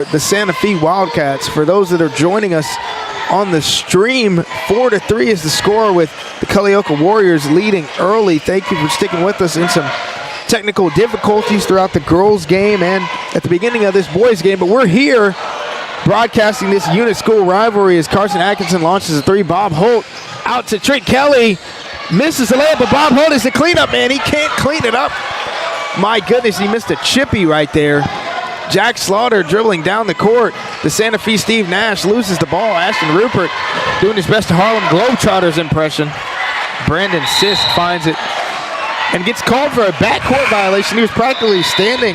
The Santa Fe Wildcats, for those that are joining us on the stream, 4-3 is the score with the Culleoka Warriors leading early. Thank you for sticking with us in some technical difficulties throughout the girls' game and at the beginning of this boys' game. But we're here broadcasting this unit school rivalry as Carson Atkinson launches a three. Bob Holt out to Trent Kelly. Misses the layup, but Bob Holt is the cleanup man. He can't clean it up. My goodness, he missed a chippy right there. Jack Slaughter dribbling down the court. The Santa Fe Steve Nash loses the ball. Ashton Rupert doing his best Harlem Globetrotters impression. Brandon Sisk finds it and gets called for a backcourt violation. He was practically standing,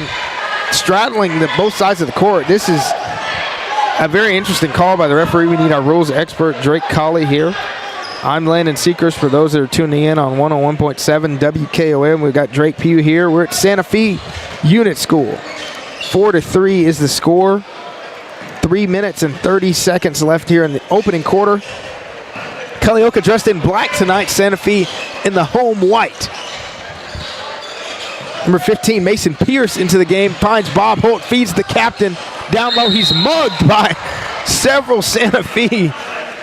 straddling both sides of the court. This is a very interesting call by the referee. We need our rules expert, Drake Colley, here. I'm Landon Seekers for those that are tuning in on 101.7 WKOM. We've got Drake Pugh here. We're at Santa Fe Unit School. 4-3 is the score. 3 minutes and 30 seconds left here in the opening quarter. Culleoka dressed in black tonight. Santa Fe in the home white. Number 15, Mason Pierce into the game. Finds Bob Holt, feeds the captain. Down low, he's mugged by several Santa Fe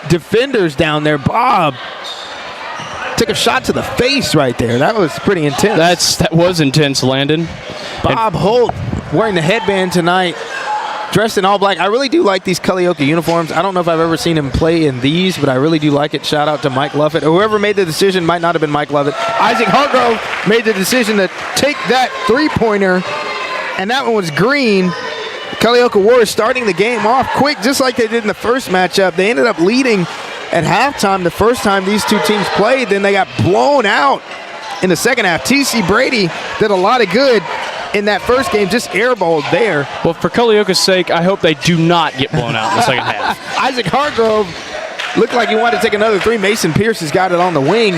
defenders down there. Bob took a shot to the face right there. That was pretty intense. That was intense, Landon. Bob Holt wearing the headband tonight, dressed in all black. I really do like these Culleoka uniforms. I don't know if I've ever seen him play in these, but I really do like it. Shout out to Mike Lovett. Whoever made the decision might not have been Mike Lovett. Isaac Hargrove made the decision to take that three-pointer, and that one was green. Culleoka Warriors starting the game off quick, just like they did in the first matchup. They ended up leading at halftime the first time these two teams played. Then they got blown out in the second half. T.C. Brady did a lot of good in that first game, just airballed there. Well, for Culleoka's sake, I hope they do not get blown out in the second half. Isaac Hargrove looked like he wanted to take another three. Mason Pierce has got it on the wing.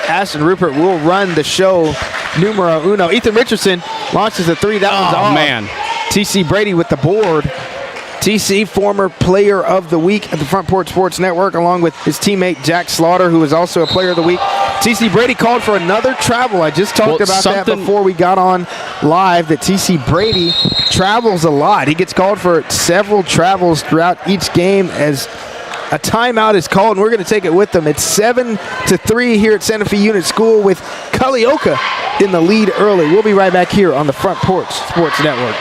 Ashton Rupert will run the show numero uno. Ethan Richardson launches a three. That one's off. Man. T.C. Brady with the board. T.C., former player of the week at the Front Porch Sports Network, along with his teammate Jack Slaughter, who was also a player of the week. T.C. Brady called for another travel. I just talked about that before we got on live, that T.C. Brady travels a lot. He gets called for several travels throughout each game as a timeout is called, and we're going to take it with them. It's 7-3 here at Santa Fe Unit School with Culleoka in the lead early. We'll be right back here on the Front Porch Sports Network.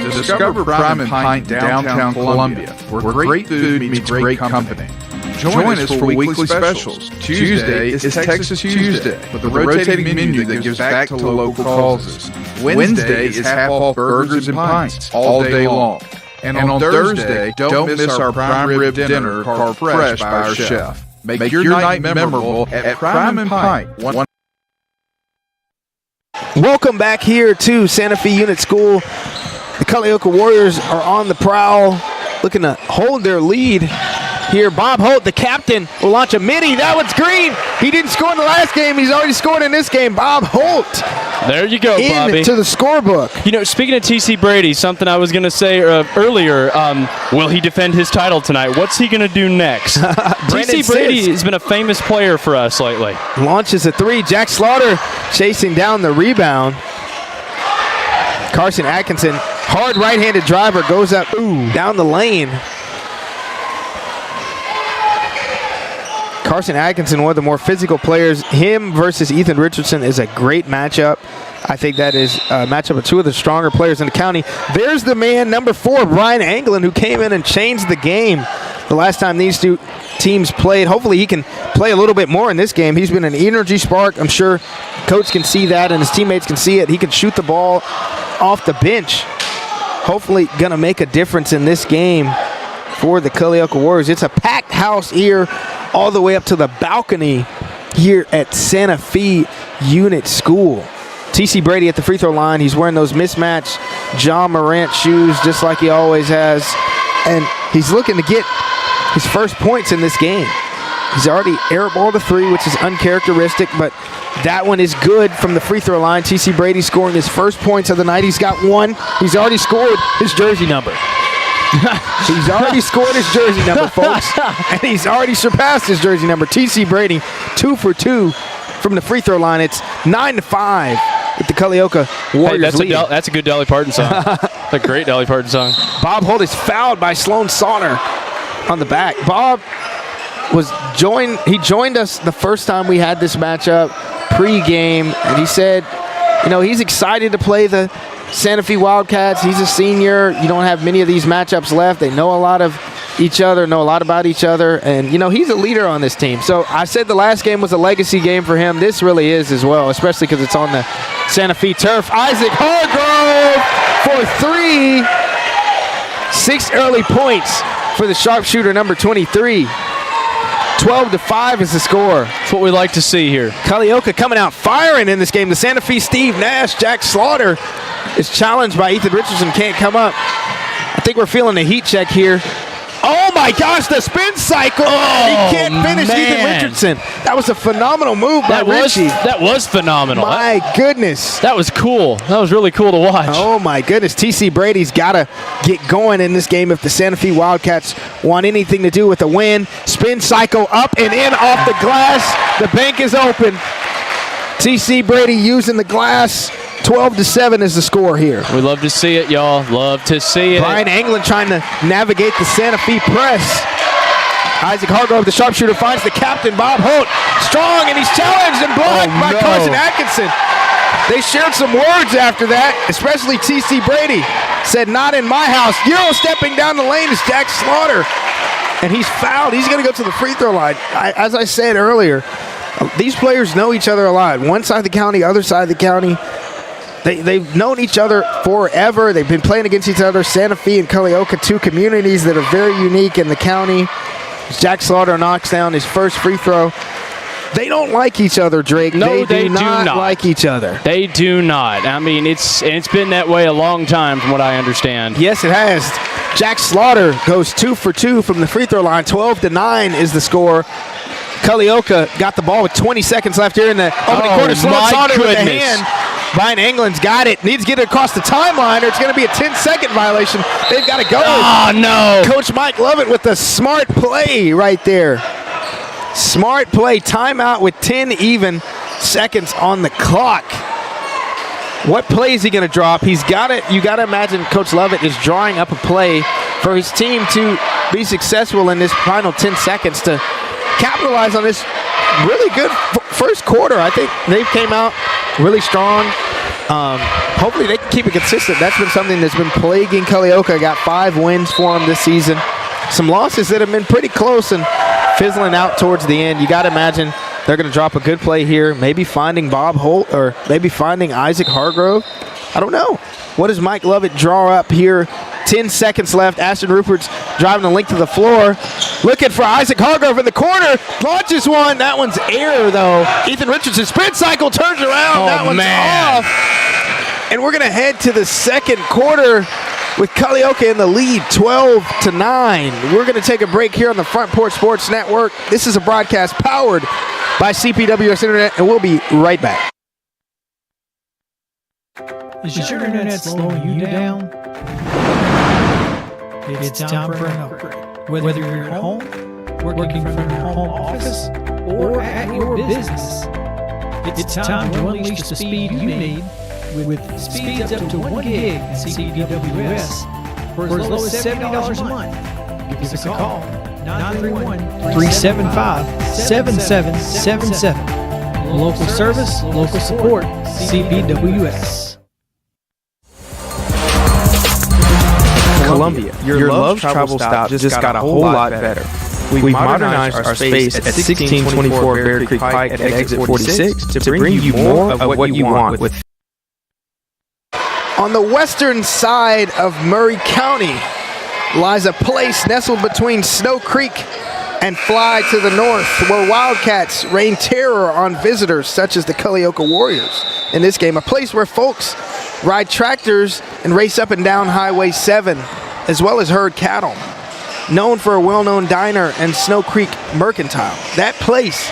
Discover Prime and Pint downtown Columbia, where great food meets great company. Join us for weekly specials. Tuesday is Texas Tuesday, with a rotating menu that gives back to local causes. Wednesday is half-off burgers and pints all day long. And on Thursday, don't miss our prime rib dinner carved fresh by our chef. Make your night memorable at Prime and Pint. Welcome back here to Santa Fe Unit School. The Culleoka Warriors are on the prowl, looking to hold their lead here. Bob Holt, the captain, will launch a midi. That one's green. He didn't score in the last game. He's already scored in this game. Bob Holt. There you go, Bobby. Into the scorebook. You know, speaking of T.C. Brady, something I was going to say earlier, will he defend his title tonight? What's he going to do next? T.C. Brady has been a famous player for us lately. Launches a three. Jack Slaughter chasing down the rebound. Carson Atkinson, hard right-handed driver, goes up down the lane. Carson Atkinson, one of the more physical players. Him versus Ethan Richardson is a great matchup. I think that is a matchup of two of the stronger players in the county. There's the man, number 4, Brian Anglin, who came in and changed the game the last time these two teams played. Hopefully he can play a little bit more in this game. He's been an energy spark. I'm sure coach can see that and his teammates can see it. He can shoot the ball off the bench. Hopefully going to make a difference in this game for the Culleoka Warriors. It's a packed house here all the way up to the balcony here at Santa Fe Unit School. T.C. Brady at the free throw line. He's wearing those mismatched John Morant shoes just like he always has. And he's looking to get his first points in this game. He's already airballed a three, which is uncharacteristic, but that one is good from the free throw line. T.C. Brady scoring his first points of the night. He's got one. He's already scored his jersey number. He's already scored his jersey number, folks, and he's already surpassed his jersey number. T.C. Brady, 2 for 2 from the free throw line. It's 9-5 with the Culleoka Warriors Hey, leading. that's a good Dolly Parton song. A great Dolly Parton song. Bob Holt is fouled by Sloan Sauter on the back. Bob he joined us the first time we had this matchup pre-game, and he said, he's excited to play the Santa Fe Wildcats. He's a senior. You don't have many of these matchups left. They know a lot of each other, know a lot about each other, and he's a leader on this team. So I said the last game was a legacy game for him. This really is as well, especially because it's on the Santa Fe turf. Isaac Hargrove for 3. 6 early points for the sharpshooter, number 23. 12-5 is the score. That's what we like to see here. Culleoka coming out firing in this game. The Santa Fe Steve Nash, Jack Slaughter is challenged by Ethan Richardson, can't come up. I think we're feeling the heat check here. Oh my gosh, the spin cycle. He can't finish Ethan Richardson. That was a phenomenal move by Richie. That was phenomenal. My goodness. That was cool. That was really cool to watch. Oh my goodness. TC Brady's got to get going in this game if the Santa Fe Wildcats want anything to do with a win. Spin cycle up and in off the glass. The bank is open. TC Brady using the glass. 12-7 is the score here. We love to see it, y'all. Love to see it. Brian Anglin trying to navigate the Santa Fe press. Isaac Hargrove, the sharpshooter, finds the captain, Bob Holt. Strong, and he's challenged and blocked by Carson Atkinson. They shared some words after that, especially TC Brady. Said, not in my house. Euro stepping down the lane is Jack Slaughter. And he's fouled. He's going to go to the free throw line. As I said earlier, these players know each other a lot. One side of the county, other side of the county. They've known each other forever. They've been playing against each other. Santa Fe and Culleoka, two communities that are very unique in the county. Jack Slaughter knocks down his first free throw. They don't like each other, Drake. No, they do not like each other. They do not. I mean, it's been that way a long time from what I understand. Yes, it has. Jack Slaughter goes 2 for 2 from the free throw line. 12-9 is the score. Culleoka got the ball with 20 seconds left here in the opening quarter. Sloan Sauter with the hand. Brian Anglin's got it. Needs to get it across the timeline, or it's going to be a 10-second violation. They've got to go. Oh, no. Coach Mike Lovett with the smart play right there. Smart play. Timeout with 10 even seconds on the clock. What play is he going to drop? He's got it. You got to imagine Coach Lovett is drawing up a play for his team to be successful in this final 10 seconds to capitalize on this really good first quarter. I think they came out really strong. Hopefully they can keep it consistent. That's been something that's been plaguing Culleoka. Got 5 wins for them this season. Some losses that have been pretty close and fizzling out towards the end. You got to imagine they're going to drop a good play here, maybe finding Bob Holt or maybe finding Isaac Hargrove. I don't know. What does Mike Lovett draw up here? 10 seconds left. Ashton Rupert's driving the length of the floor. Looking for Isaac Hargrove in the corner. Launches one. That one's air, though. Ethan Richardson spin cycle, turns around. That one's off. And we're going to head to the second quarter with Culleoka in the lead, 12-9. We're going to take a break here on the Front Porch Sports Network. This is a broadcast powered by CPWS Internet, and we'll be right back. Is your internet slowing you down? It's time for an upgrade. Whether you're at home, working from your home office, or at your business, it's time to unleash the speed you need with speeds up to 1 gig at CPWS for as low as $70 a month. Give us a call, 931-375-7777. Local service, local support, CPWS. Columbia, your love travel stop just got a whole lot better. We've modernized our space at 1624 Bear Creek Pike at exit 46 to bring you more of what you want with. On the western side of Murray County lies a place nestled between Snow Creek and Fly to the north, where Wildcats rain terror on visitors such as the Culleoka Warriors. In this game, a place where folks ride tractors and race up and down Highway 7, as well as herd cattle. Known for a well-known diner and Snow Creek Mercantile. That place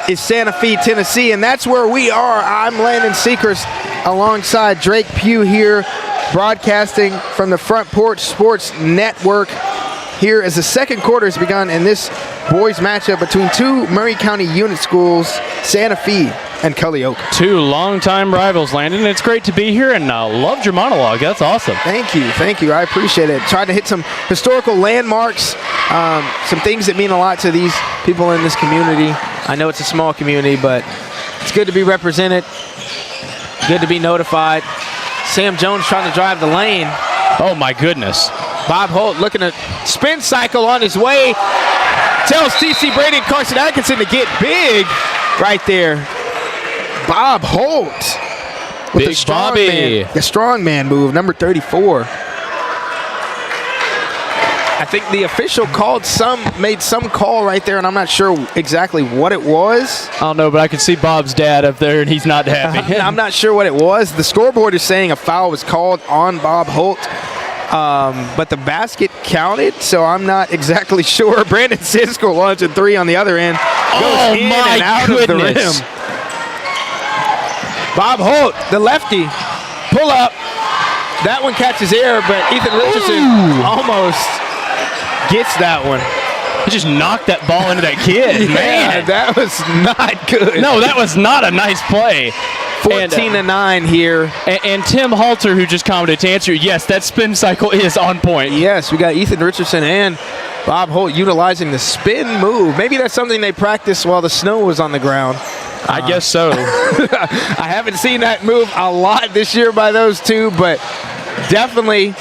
is Santa Fe, Tennessee, and that's where we are. I'm Landon Seacrest alongside Drake Pugh here, broadcasting from the Front Porch Sports Network here as the second quarter has begun in this boys matchup between two Murray County unit schools, Santa Fe and Culleoka. Two longtime rivals, Landon. It's great to be here, and loved your monologue. That's awesome. Thank you. I appreciate it. Tried to hit some historical landmarks, some things that mean a lot to these people in this community. I know it's a small community, but it's good to be represented. Good to be notified. Sam Jones trying to drive the lane. Oh, my goodness. Bob Holt looking to spin cycle on his way. Tells T.C. Brady and Carson Atkinson to get big right there. Bob Holt with Big Bobby. The strongman move, number 34. I think the official made some call right there, and I'm not sure exactly what it was. I don't know, but I can see Bob's dad up there, and he's not happy. I'm not sure what it was. The scoreboard is saying a foul was called on Bob Holt. But the basket counted, so I'm not exactly sure. Brandon Sisko launching three on the other end. Goes in and out of the rim. Bob Holt, the lefty, pull up. That one catches air, but Ethan Richardson almost gets that one. He just knocked that ball into that kid. Man, that was not good. No, that was not a nice play. 14-9 here. And Tim Halter, who just commented, to answer, yes, that spin cycle is on point. Yes, we got Ethan Richardson and Bob Holt utilizing the spin move. Maybe that's something they practiced while the snow was on the ground. I guess so. I haven't seen that move a lot this year by those two, but definitely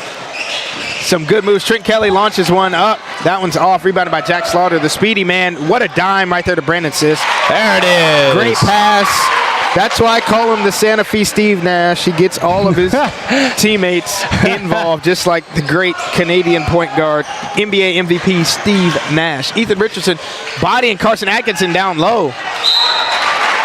some good moves. Trent Kelly launches one up. That one's off. Rebounded by Jack Slaughter, the speedy man. What a dime right there to Brandon Sisk. There it is. Great pass. That's why I call him the Santa Fe Steve Nash. He gets all of his teammates involved, just like the great Canadian point guard, NBA MVP Steve Nash. Ethan Richardson bodying Carson Atkinson down low.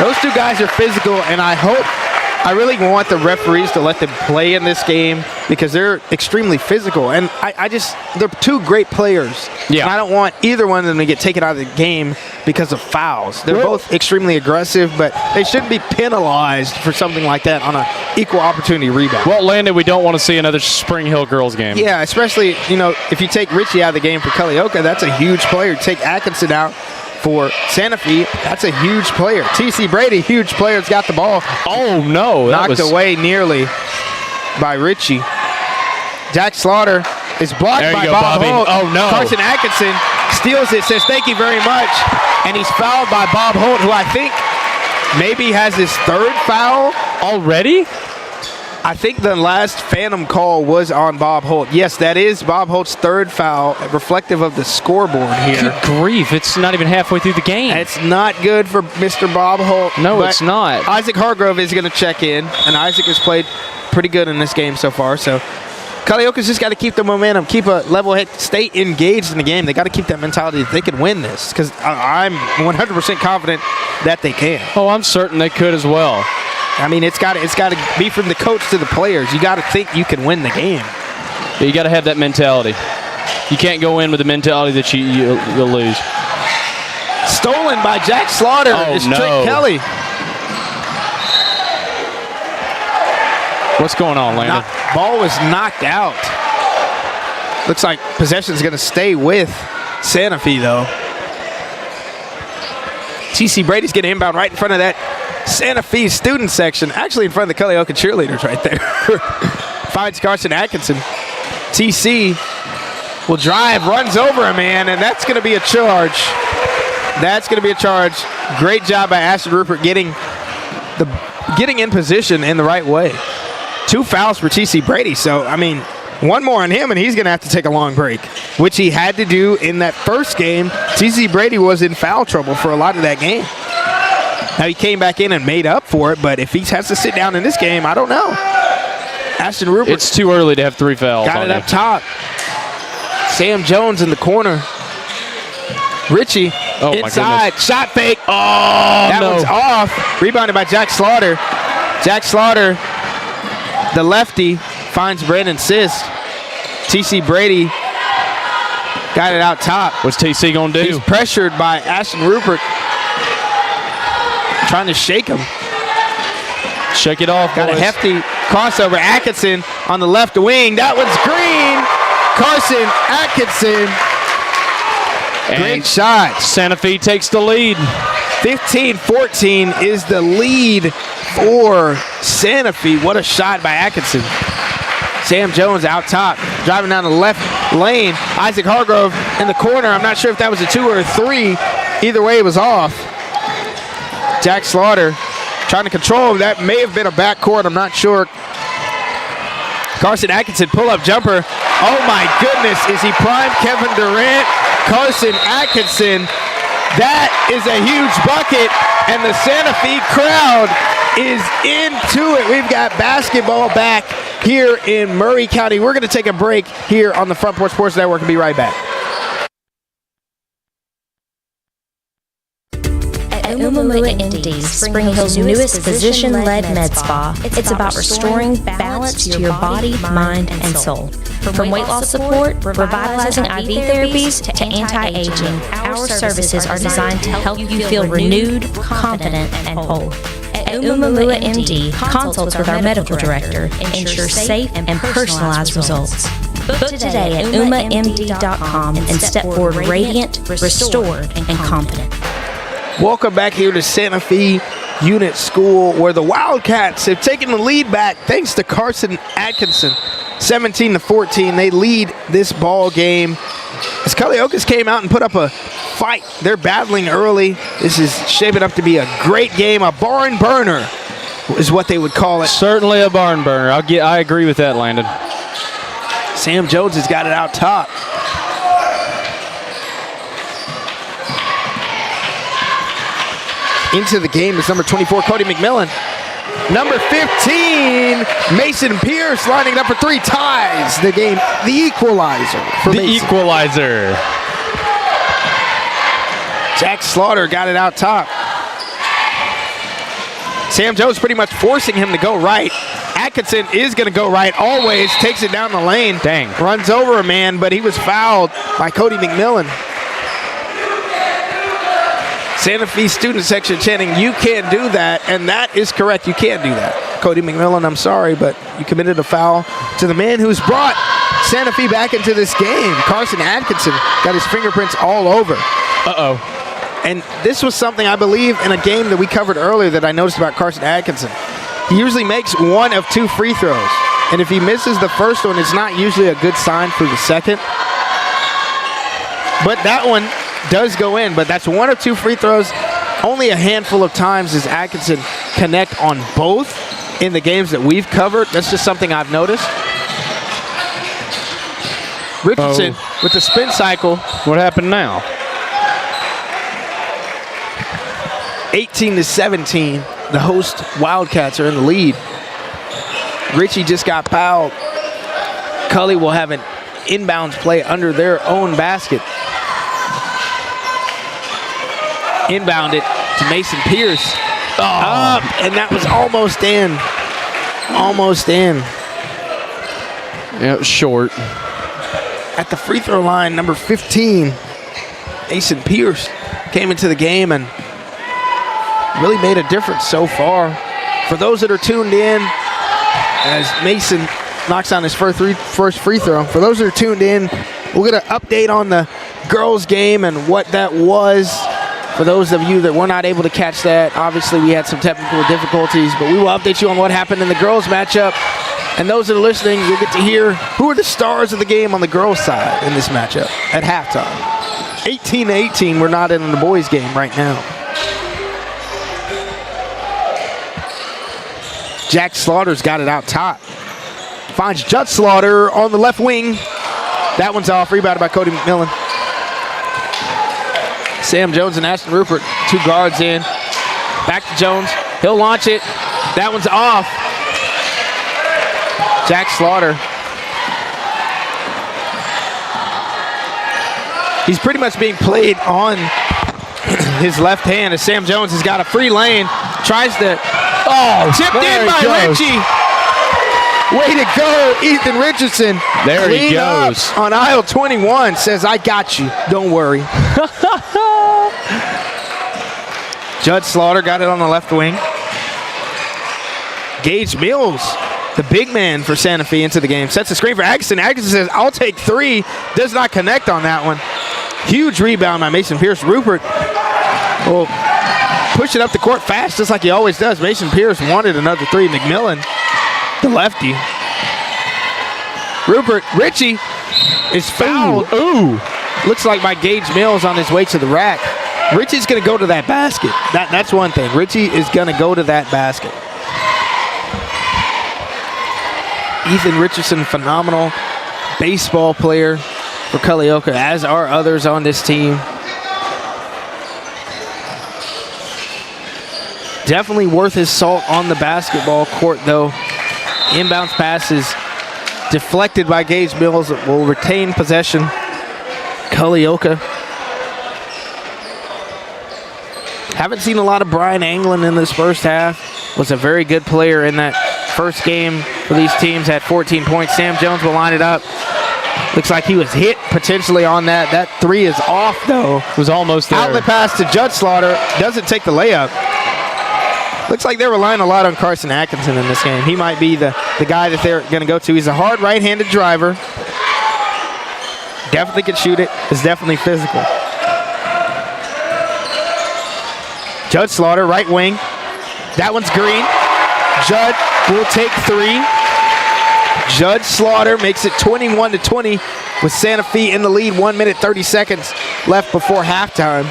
Those two guys are physical, and I really want the referees to let them play in this game because they're extremely physical. And they're two great players. Yeah. And I don't want either one of them to get taken out of the game because of fouls. They're both extremely aggressive, but they shouldn't be penalized for something like that on an equal opportunity rebound. Well, Landon, we don't want to see another Spring Hill girls game. Yeah, especially, if you take Richie out of the game for Culleoka, that's a huge player. Take Atkinson out for Santa Fe, that's a huge player. T.C. Brady, huge player, has got the ball. Oh, no. Knocked away nearly by Richie. Jack Slaughter is blocked by Bob Holt. Oh, no. Carson Atkinson steals it, says thank you very much, and he's fouled by Bob Holt, who I think maybe has his third foul. Already? I think the last phantom call was on Bob Holt. Yes, that is Bob Holt's third foul, reflective of the scoreboard here. Good grief, it's not even halfway through the game. It's not good for Mr. Bob Holt. No, it's not. Isaac Hargrove is going to check in, and Isaac has played pretty good in this game so far. So Culleoka's just got to keep the momentum, keep a level head, stay engaged in the game. They got to keep that mentality that they can win this, because I'm 100% confident that they can. Oh, I'm certain they could as well. I mean, it's got to be from the coach to the players. You got to think you can win the game. Yeah, you got to have that mentality. You can't go in with the mentality that you'll lose. Stolen by Jack Slaughter. It's no. Trent Kelly. What's going on, Landon? Ball was knocked out. Looks like possession's going to stay with Santa Fe, though. T.C. Brady's getting inbound right in front of that Santa Fe student section, actually in front of the Culleoka cheerleaders right there. Finds Carson Atkinson. TC will drive, runs over a man, and that's going to be a charge. That's going to be a charge. Great job by Ashton Rupert getting in position in the right way. 2 fouls for TC Brady, so, I mean, one more on him, and he's going to have to take a long break, which he had to do in that first game. TC Brady was in foul trouble for a lot of that game. Now, he came back in and made up for it, but if he has to sit down in this game, I don't know. Ashton Rupert. It's too early to have 3 fouls. Got it up top. Sam Jones in the corner. Richie inside. Shot fake. Oh, that one's off. Rebounded by Jack Slaughter. Jack Slaughter, the lefty, finds Brandon Sisk. TC Brady got it out top. What's TC going to do? He's pressured by Ashton Rupert. Trying to shake him. Shake it off, Got boys. a hefty crossover. Atkinson on the left wing. That one's green. Carson Atkinson. Great shot. Santa Fe takes the lead. 15-14 is the lead for Santa Fe. What a shot by Atkinson. Sam Jones out top, driving down the left lane. Isaac Hargrove in the corner. I'm not sure if that was a 2 or a 3. Either way, it was off. Jack Slaughter trying to control him. That may have been a backcourt. I'm not sure. Carson Atkinson, pull-up jumper. Oh, my goodness. Is he primed Kevin Durant? Carson Atkinson. That is a huge bucket, and the Santa Fe crowd is into it. We've got basketball back here in Murray County. We're going to take a break here on the Front Porch Sports Network and be right back. At Umamua MD, Spring Hill's newest physician-led med spa, it's about restoring balance to your body, mind, and soul. From weight loss support, revitalizing IV therapies, to anti-aging, our services are designed to help you feel renewed, confident, and whole. At Umamua MD, consults with our medical director ensure safe and personalized results. Book today at umamd.com and step forward radiant, restored, and confident. Welcome back here to Santa Fe Unit School, where the Wildcats have taken the lead back thanks to Carson Atkinson. 17-14, they lead this ball game. As Culleoka came out and put up a fight, they're battling early. This is shaping up to be a great game, a barn burner is what they would call it. Certainly a barn burner. I agree with that, Landon. Sam Jones has got it out top. Into the game is number 24, Cody McMillan. Number 15, Mason Pierce lining it up for 3, ties the game. The equalizer for Mason. The equalizer. Jack Slaughter got it out top. Sam Jones pretty much forcing him to go right. Atkinson is going to go right always, takes it down the lane. Dang. Runs over a man, but he was fouled by Cody McMillan. Santa Fe student section chanting, "You can't do that," and that is correct. You can't do that. Cody McMillan, I'm sorry, but you committed a foul to the man who's brought Santa Fe back into this game. Carson Atkinson got his fingerprints all over. Uh-oh. And this was something I believe in a game that we covered earlier that I noticed about Carson Atkinson. He usually makes 1 of 2 free throws. And if he misses the first one, it's not usually a good sign for the second. But that one does go in, but that's 1 of 2 free throws. Only a handful of times does Atkinson connect on both in the games that we've covered. That's just something I've noticed. Richardson with the spin cycle. What happened now? 18-17. The host Wildcats are in the lead. Richie just got fouled. Cully will have an inbounds play under their own basket. Inbounded to Mason Pierce. Up, and that was almost in. Almost in. Yeah, it was short. At the free throw line, number 15, Mason Pierce came into the game and really made a difference so far. For those that are tuned in, as Mason knocks down his first free throw, for those that are tuned in, we'll get an update on the girls' game and what that was. For those of you that were not able to catch that, obviously we had some technical difficulties, but we will update you on what happened in the girls' matchup. And those that are listening, you'll get to hear who are the stars of the game on the girls' side in this matchup at halftime. 18-18, we're not in the boys' game right now. Jack Slaughter's got it out top. Finds Judd Slaughter on the left wing. That one's off, rebounded by Cody McMillan. Sam Jones and Ashton Rupert, 2 guards in. Back to Jones. He'll launch it. That one's off. Jack Slaughter. He's pretty much being played on his left hand as Sam Jones has got a free lane. Tries to... tipped in by Richie. Way to go, Ethan Richardson. There he Clean goes. Up on aisle 21. Says, I got you. Don't worry. Judd Slaughter got it on the left wing. Gage Mills, the big man for Santa Fe, into the game. Sets the screen for Atkinson. Atkinson says, I'll take 3. Does not connect on that one. Huge rebound by Mason Pierce. Rupert will pushing up the court fast, just like he always does. Mason Pierce wanted another three. McMillan, the lefty. Richie is fouled. Ooh. Looks like by Gage Mills on his way to the rack. Richie's going to go to that basket. That's one thing. Richie is going to go to that basket. Ethan Richardson, phenomenal baseball player for Culleoka, as are others on this team. Definitely worth his salt on the basketball court, though. Inbounds pass is deflected by Gage Mills. Will retain possession. Culleoka. Haven't seen a lot of Brian Anglin in this first half. Was a very good player in that first game for these teams. Had 14 points. Sam Jones will line it up. Looks like he was hit potentially on that. That three is off, though. Was almost there. Outlet pass to Judge Slaughter. Doesn't take the layup. Looks like they're relying a lot on Carson Atkinson in this game. He might be the guy that they're going to go to. He's a hard right-handed driver. Definitely can shoot it. Is definitely physical. Judge Slaughter, right wing. That one's green. Judd will take three. Judge Slaughter makes it 21-20 with Santa Fe in the lead. 1 minute, 30 seconds left before halftime.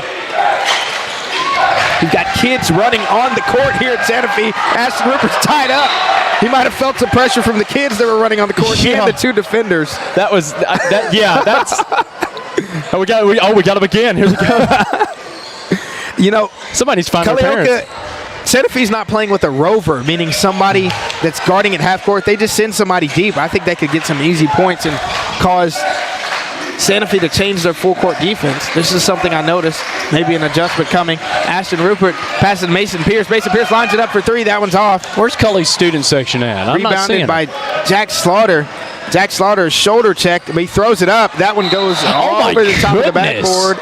We've got kids running on the court here at Santa Fe. Ashton Rupert's tied up. He might have felt some pressure from the kids that were running on the court and the two defenders. That was, that's. We got him again. Here we go. You know, somebody's finding their parents. Santa Fe's not playing with a rover, meaning somebody that's guarding at half court. They just send somebody deep. I think they could get some easy points and cause Santa Fe to change their full court defense. This is something I noticed. Maybe an adjustment coming. Ashton Rupert passes to Mason Pierce. Mason Pierce lines it up for three. That one's off. Where's Cully's student section at? I'm not seeing Rebounded by Jack Slaughter. Jack Slaughter's shoulder checked, but he throws it up. That one goes all over the top of the backboard.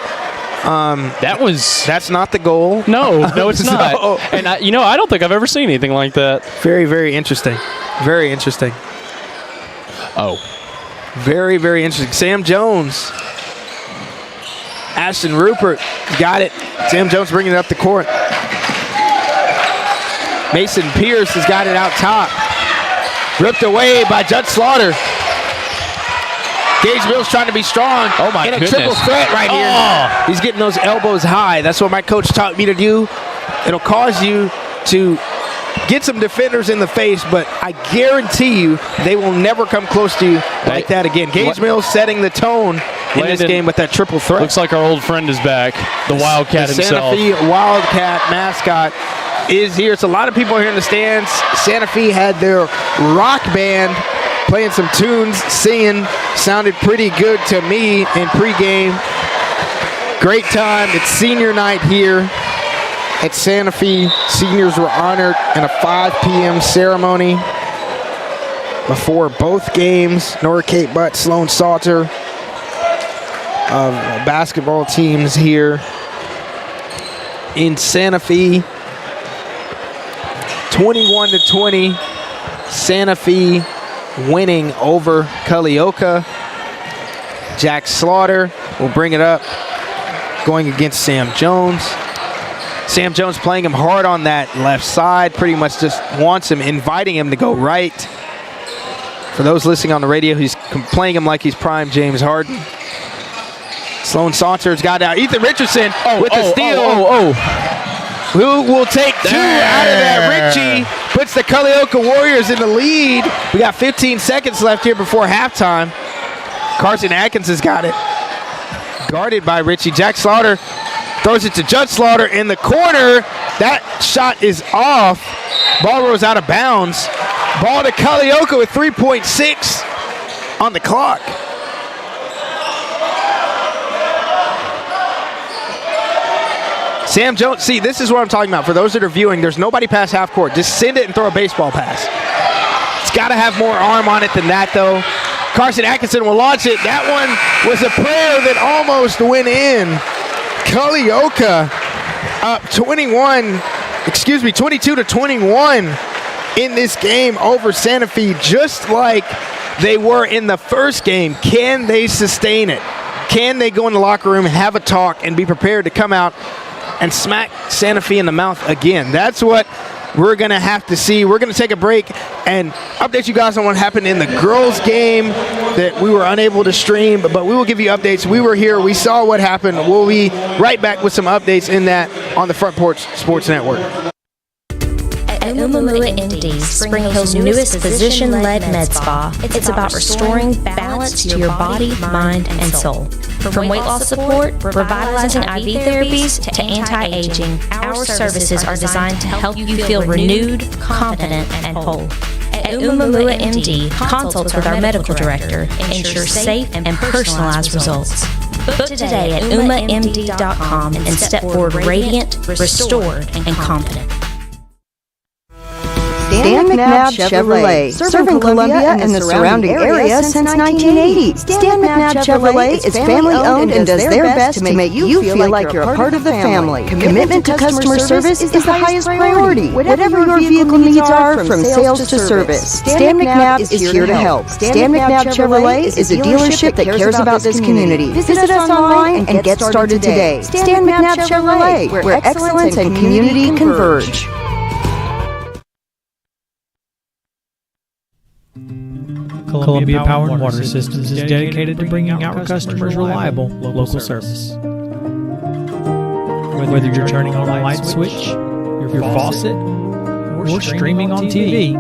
That's not the goal. No, it's not. And I don't think I've ever seen anything like that. Very, very interesting. Very interesting. Oh. Very, very interesting. Sam Jones. Ashton Rupert got it. Sam Jones bringing it up the court. Mason Pierce has got it out top. Ripped away by Judge Slaughter. Gage Mills trying to be strong. Oh, my goodness. In a triple threat right here. Oh. He's getting those elbows high. That's what my coach taught me to do. It'll cause you to get some defenders in the face, but I guarantee you they will never come close to you like that again. Gage Mills setting the tone in this game with that triple threat. Looks like our old friend is back. The Wildcat himself. Santa Fe Wildcat mascot is here. It's a lot of people here in the stands. Santa Fe had their rock band playing some tunes, singing. Sounded pretty good to me in pregame. Great time. It's senior night here at Santa Fe. Seniors were honored in a 5 p.m. ceremony before both games. Nora Kate Butt, Sloan Salter of basketball teams here in Santa Fe. 21-20. Santa Fe winning over Culleoka. Jack Slaughter will bring it up, going against Sam Jones. Sam Jones playing him hard on that left side, pretty much just wants him, inviting him to go right. For those listening on the radio, he's playing him like he's prime James Harden. Sloan Saunter's got out. Ethan Richardson with the steal. Who will take two out of that? Richie puts the Culleoka Warriors in the lead. We got 15 seconds left here before halftime. Carson Atkins has got it. Guarded by Richie. Jack Slaughter throws it to Judge Slaughter in the corner. That shot is off. Ball rolls out of bounds. Ball to Culleoka with 3.6 on the clock. Sam Jones, see, this is what I'm talking about. For those that are viewing, there's nobody past half court. Just send it and throw a baseball pass. It's got to have more arm on it than that, though. Carson Atkinson will launch it. That one was a prayer that almost went in. Culleoka up 22-21 in this game over Santa Fe, just like they were in the first game. Can they sustain it? Can they go in the locker room, have a talk, and be prepared to come out and smack Santa Fe in the mouth again. That's what we're going to have to see. We're going to take a break and update you guys on what happened in the girls' game that we were unable to stream, but we will give you updates. We were here. We saw what happened. We'll be right back with some updates in that on the Front Porch Sports Network. At Umamua MD, Spring Hill's newest physician-led med spa, it's about restoring balance to your body, mind, and soul. From weight loss support, revitalizing IV therapies, to anti-aging, our services are designed to help you feel renewed, confident, and whole. At Umamua MD, consults with our medical director ensure safe and personalized results. Book today at umamd.com and step forward radiant, restored, and confident. Dan McNabb Chevrolet, serving Columbia and the surrounding area since 1980. Dan McNabb Chevrolet is family-owned and does their best to make you feel like you're a part of the family. Commitment to customer service is the highest priority. Whatever your vehicle needs are, from sales to service, Dan McNabb is here to help. Dan McNabb Chevrolet is a dealership that cares about this community. Visit us online and get started today. Dan McNabb Chevrolet, where excellence and community converge. Columbia Power and Water Systems is dedicated to bringing our customers reliable local service. Whether you're turning on a light switch, your faucet, or streaming on TV,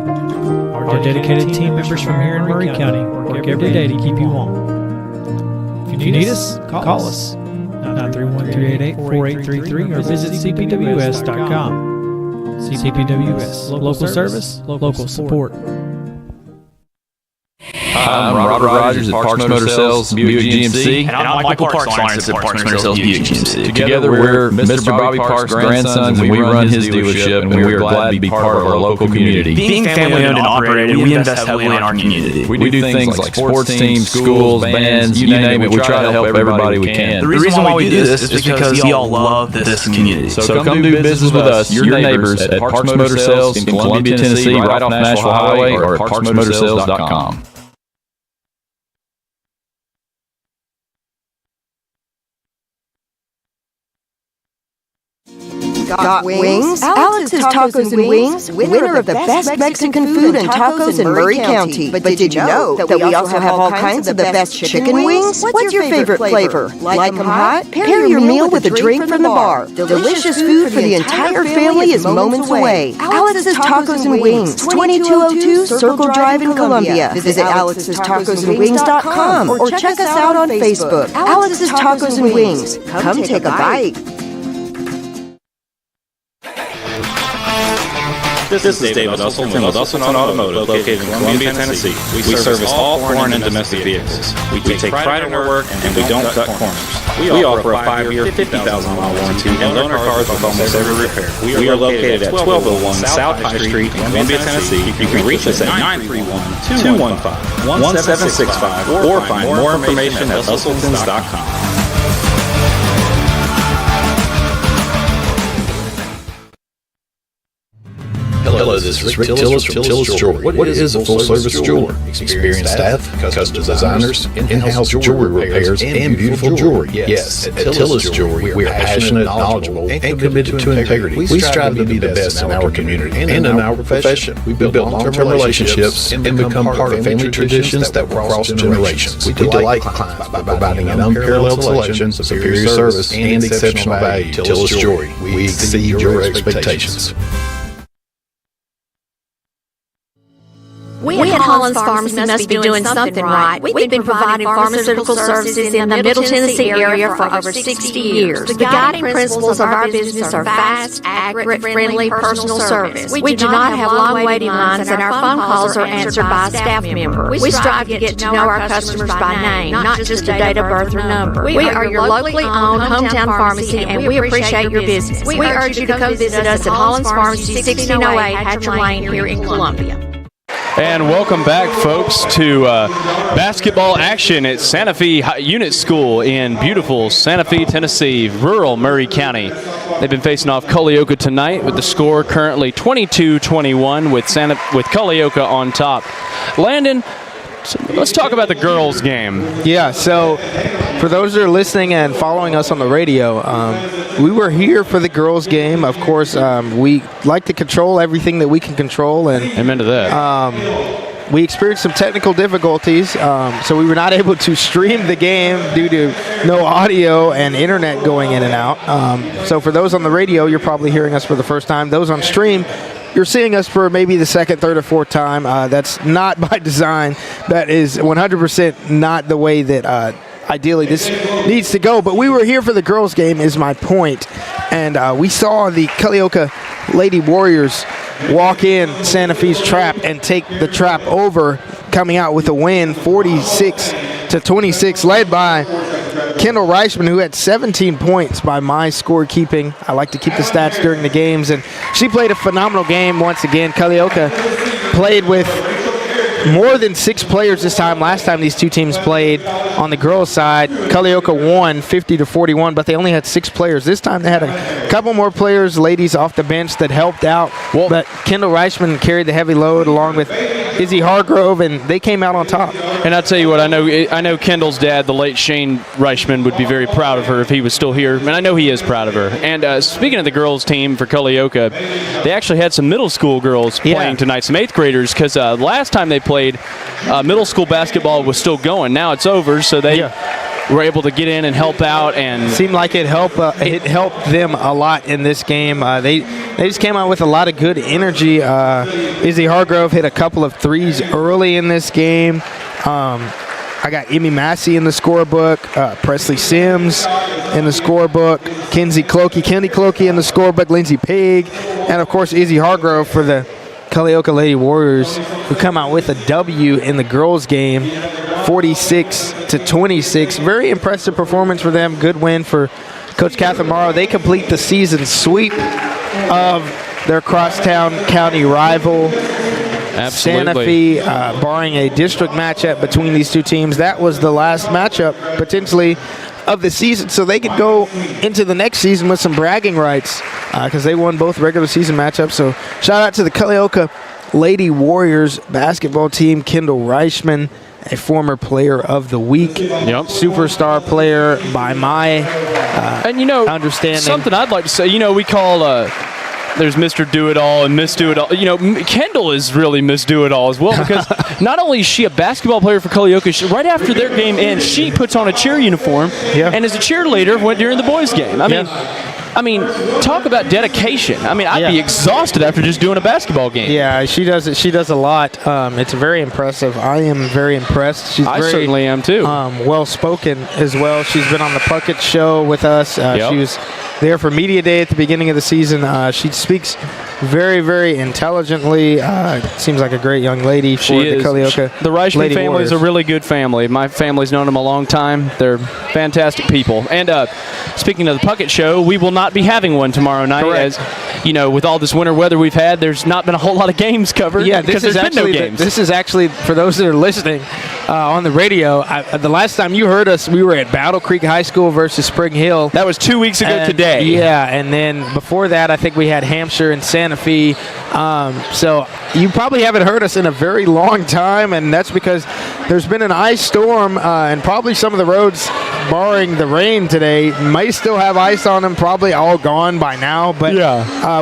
our dedicated team members from here in Murray County work every day to keep you on. If you need us, call us 931-388-4833 or visit cpws.com. CPWS, local service, local support. I'm Robert Rogers at Parks Motor Sales, Buick GMC. And I'm Michael Parks, Lawrence at Parks Motor Sales, Buick GMC. Together, we're Mr. Bobby Parks' grandsons, and we run his dealership, and we are glad to be part of our local community. Being family-owned and operated, we invest heavily in our community. We do things like sports teams, schools, bands, you name it. We try to help everybody we can. The reason why we do this is because y'all love this community. So come do business with us, your neighbors, at Parks Motor Sales in Columbia, Tennessee, right off Nashville Highway, or at parksmotorsales.com. Got wings? Alex's Tacos and Wings, winner of the best Mexican food and tacos in Murray County. But did you know that we also have all kinds of the best chicken wings? What's your favorite flavor? Like them hot? Pair your meal with a drink from the bar. Delicious food for the entire family is moments away. Alex's Tacos and Wings, 2202 Circle Drive in Columbia. Visit alexstacosandwings.com or check us out on Facebook. Alex's Tacos and Wings. Come take a bite. This is David Ussel from Ussel Automotive, located in Columbia, Tennessee. We service all foreign and domestic vehicles. We take pride in our work, and we don't cut corners. We offer a 5-year, 50,000-mile warranty and loan our cars with almost every repair. We are located at 1201 South High Street in Columbia, Tennessee. You can reach us at 931-215-1765 or find more information at usseltons.com. Hello, this is Rick Tillis from Tillis Jewelry. What is a full-service jeweler? Experienced staff, custom designers, in-house jewelry repairs, and beautiful jewelry. Yes, at Tillis Jewelry, we are passionate, knowledgeable, and committed to integrity. We strive to be the best in our community and in our profession. We build long-term relationships and become part of family traditions that will cross generations. We delight clients by providing an unparalleled selection, superior service, and exceptional value. Tillis Jewelry, we exceed your expectations. We at Hollins Pharmacy must be doing something right. We've been providing pharmaceutical services in the Middle Tennessee area for over 60 years. The guiding principles of our business are fast, accurate, friendly, personal service. We do not have long waiting lines, and our phone calls are answered by staff members. We strive to get to know our customers by name, not just a date of birth or number. We are your locally owned hometown pharmacy, and we appreciate your business. We urge you to come visit us at Hollins Pharmacy, 1608 Hatcher Lane here in Columbia. And welcome back, folks, to basketball action at Santa Fe Unit School in beautiful Santa Fe, Tennessee, rural Murray County. They've been facing off Culleoka tonight with the score currently 22-21 with Culleoka on top. Landon, let's talk about the girls' game. Yeah, so for those that are listening and following us on the radio, we were here for the girls' game. Of course, we like to control everything that we can control. And amen to that. We experienced some technical difficulties, so we were not able to stream the game due to no audio and internet going in and out. So for those on the radio, you're probably hearing us for the first time. Those on stream, you're seeing us for maybe the second, third, or fourth time. That's not by design. That is 100% not the way that ideally this needs to go. But we were here for the girls' game is my point. And we saw the Culleoka Lady Warriors walk in Santa Fe's trap and take the trap over, coming out with a win 46-26, led by Kendall Reichman, who had 17 points by my scorekeeping. I like to keep the stats during the games, and she played a phenomenal game once again. Culleoka played with more than 6 players this time. Last time these two teams played on the girls' side, Culleoka won 50-41, but they only had 6 players. This time they had a couple more players, ladies off the bench, that helped out. But Kendall Reichman carried the heavy load along with Izzy Hargrove, and they came out on top. And I'll tell you what, I know Kendall's dad, the late Shane Reichman, would be very proud of her if he was still here. And I know he is proud of her. And speaking of the girls' team for Culleoka, they actually had some middle school girls playing tonight, some 8th graders, because last time they played, middle school basketball was still going. Now it's over, so they were able to get in and help out. And seemed like it helped them a lot in this game. They just came out with a lot of good energy. Izzy Hargrove hit a couple of threes early in this game. I got Emmy Massey in the scorebook, Presley Sims in the scorebook, Kendy Clokey in the scorebook, Lindsey Pig, and of course Izzy Hargrove for the Culleoka Lady Warriors, who come out with a W in the girls' game, 46-26. Very impressive performance for them. Good win for Coach Catherine Morrow. They complete the season sweep of their crosstown county rival, Santa Fe, barring a district matchup between these two teams. That was the last matchup, potentially, of the season, so they could go into the next season with some bragging rights because they won both regular season matchups. So shout out to the Culleoka Lady Warriors basketball team. Kendall Reichman, a former player of the week, superstar player by my understanding. Something I'd like to say, we call there's Mr. Do-It-All and Miss Do-It-All. Kendall is really Miss Do-It-All as well, because not only is she a basketball player for Culleoka, right after their game ends, she puts on a cheer uniform and is a cheerleader during the boys' game. I mean, talk about dedication. I'd be exhausted after just doing a basketball game. Yeah, she does it. She does a lot. It's very impressive. I am very impressed. I certainly am too. Well-spoken as well. She's been on the Puckett show with us. She was there for Media Day at the beginning of the season. She speaks very, very intelligently. Seems like a great young lady for the Culleoka. The Reichman family is a really good family. My family's known them a long time. They're fantastic people. And speaking of the Puckett show, we will not be having one tomorrow night. Correct. As with all this winter weather we've had, there's not been a whole lot of games covered. Yeah, because there's been no games. This is actually, for those that are listening on the radio, the last time you heard us, we were at Battle Creek High School versus Spring Hill. That was 2 weeks ago today. Yeah, and then before that, I think we had Hampshire and Santa Fe. So you probably haven't heard us in a very long time, and that's because there's been an ice storm, and probably some of the roads, barring the rain today, may still have ice on them, probably all gone by now. But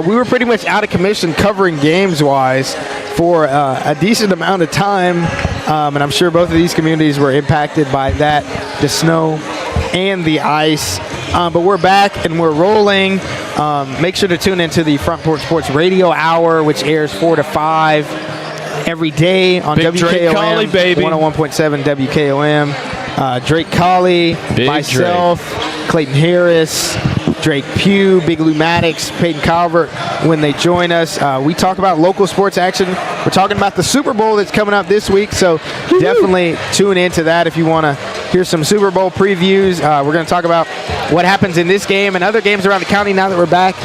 we were pretty much out of commission covering games-wise for a decent amount of time, and I'm sure both of these communities were impacted by that, the snow and the ice. But we're back and we're rolling. Make sure to tune into the Front Porch Sports Radio Hour, which airs 4 to 5 every day on Big WKOM, Drake Colley, baby. 101.7 WKOM. Drake Colley, myself, Clayton Harris, Drake Pugh, Big Lou Maddox, Peyton Calvert, when they join us. We talk about local sports action. We're talking about the Super Bowl that's coming up this week, so definitely tune into that if you want to hear some Super Bowl previews. We're going to talk about what happens in this game and other games around the county now that we're back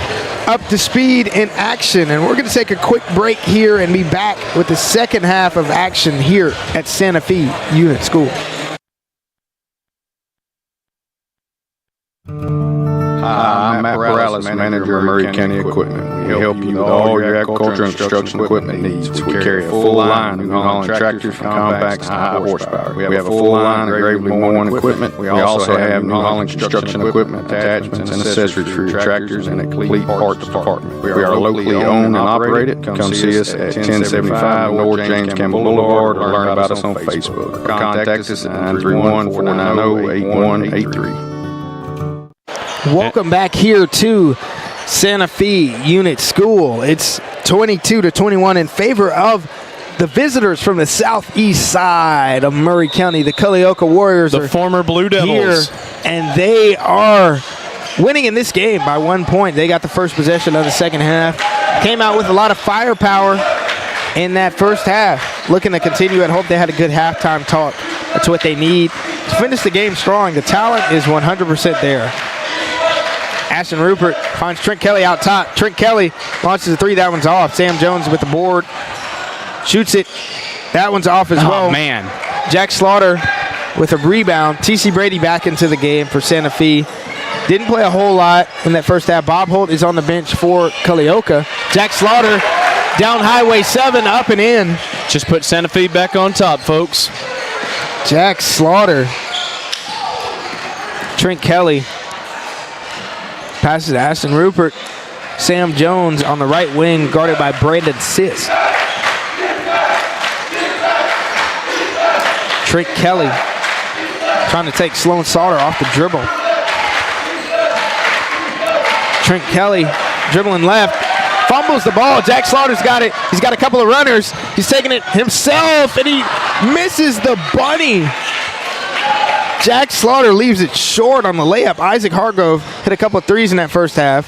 up to speed in action. And we're going to take a quick break here and be back with the second half of action here at Santa Fe Unit School. Hi, I'm Matt Morales, manager of Murray County Equipment. We help you with all your agriculture and construction equipment needs. We carry a full line of New Holland tractors from compacts to high horsepower. We have a full line of gravely mowing equipment. We also have New Holland construction equipment, attachments, and accessories for your tractors and a complete parts department. We are locally owned and operated. Come see us at 1075 North James Campbell Boulevard or learn about us on Facebook. Contact us at 931-490-8183. Welcome back here to Santa Fe Unit School. It's 22-21 in favor of the visitors from the southeast side of Murray County. The Culleoka Warriors the former Blue Devils. Here, and they are winning in this game by 1 point. They got the first possession of the second half. Came out with a lot of firepower in that first half. Looking to continue. I hope they had a good halftime talk. That's what they need to finish the game strong. The talent is 100% there. Ashton Rupert finds Trent Kelly out top. Trent Kelly launches a three. That one's off. Sam Jones with the board. Shoots it. That one's off as well. Oh, man. Jack Slaughter with a rebound. T.C. Brady back into the game for Santa Fe. Didn't play a whole lot in that first half. Bob Holt is on the bench for Culleoka. Jack Slaughter down Highway 7, up and in. Just put Santa Fe back on top, folks. Jack Slaughter. Trent Kelly. Passes to Ashton Rupert. Sam Jones on the right wing, guarded by Brandon Sisk. Trent Kelly trying to take Sloan Sauter off the dribble. Trent Kelly dribbling left. Fumbles the ball. Jack Slaughter's got it. He's got a couple of runners. He's taking it himself, and he misses the bunny. Jack Slaughter leaves it short on the layup. Isaac Hargrove hit a couple of threes in that first half.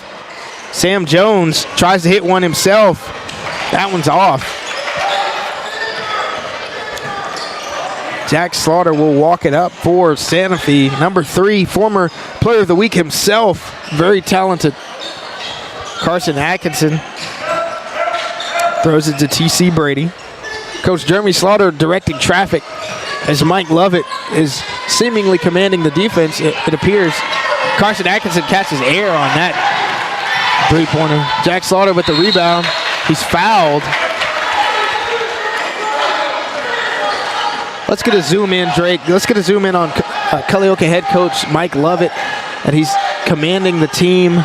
Sam Jones tries to hit one himself. That one's off. Jack Slaughter will walk it up for Santa Fe. Number 3, former player of the week himself. Very talented. Carson Atkinson throws it to T.C. Brady. Coach Jeremy Slaughter directing traffic as Mike Lovett is seemingly commanding the defense, it appears. Carson Atkinson catches air on that three-pointer. Jack Slaughter with the rebound. He's fouled. Let's get a zoom in, Drake. Let's get a zoom in on Culleoka head coach Mike Lovett, and he's commanding the team.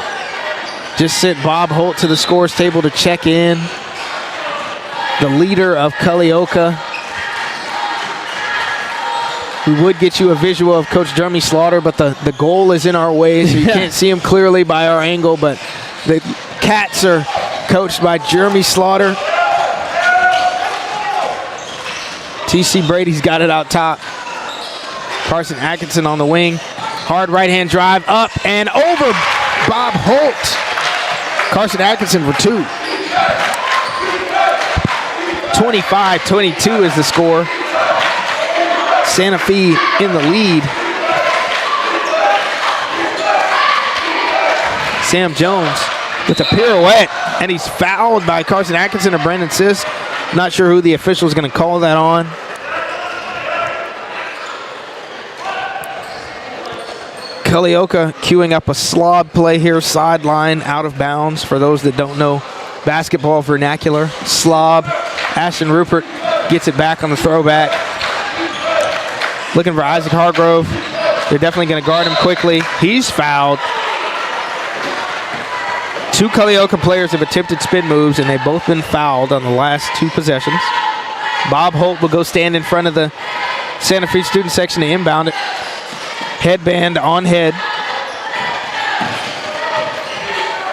Just sent Bob Holt to the scores table to check in. The leader of Culleoka. We would get you a visual of Coach Jeremy Slaughter, but the goal is in our way, so you can't see him clearly by our angle, but the Cats are coached by Jeremy Slaughter. T.C. Brady's got it out top. Carson Atkinson on the wing. Hard right-hand drive, up and over Bob Holt. Carson Atkinson for 2. 25-22 is the score. Santa Fe in the lead. Sam Jones with a pirouette, and he's fouled by Carson Atkinson or Brandon Sisk. Not sure who the official is going to call that on. Culleoka queuing up a slob play here, sideline, out of bounds. For those that don't know basketball vernacular, slob. Ashton Rupert gets it back on the throwback. Looking for Isaac Hargrove. They're definitely going to guard him quickly. He's fouled. 2 Culleoka players have attempted spin moves, and they've both been fouled on the last 2 possessions. Bob Holt will go stand in front of the Santa Fe student section to inbound it. Headband on head.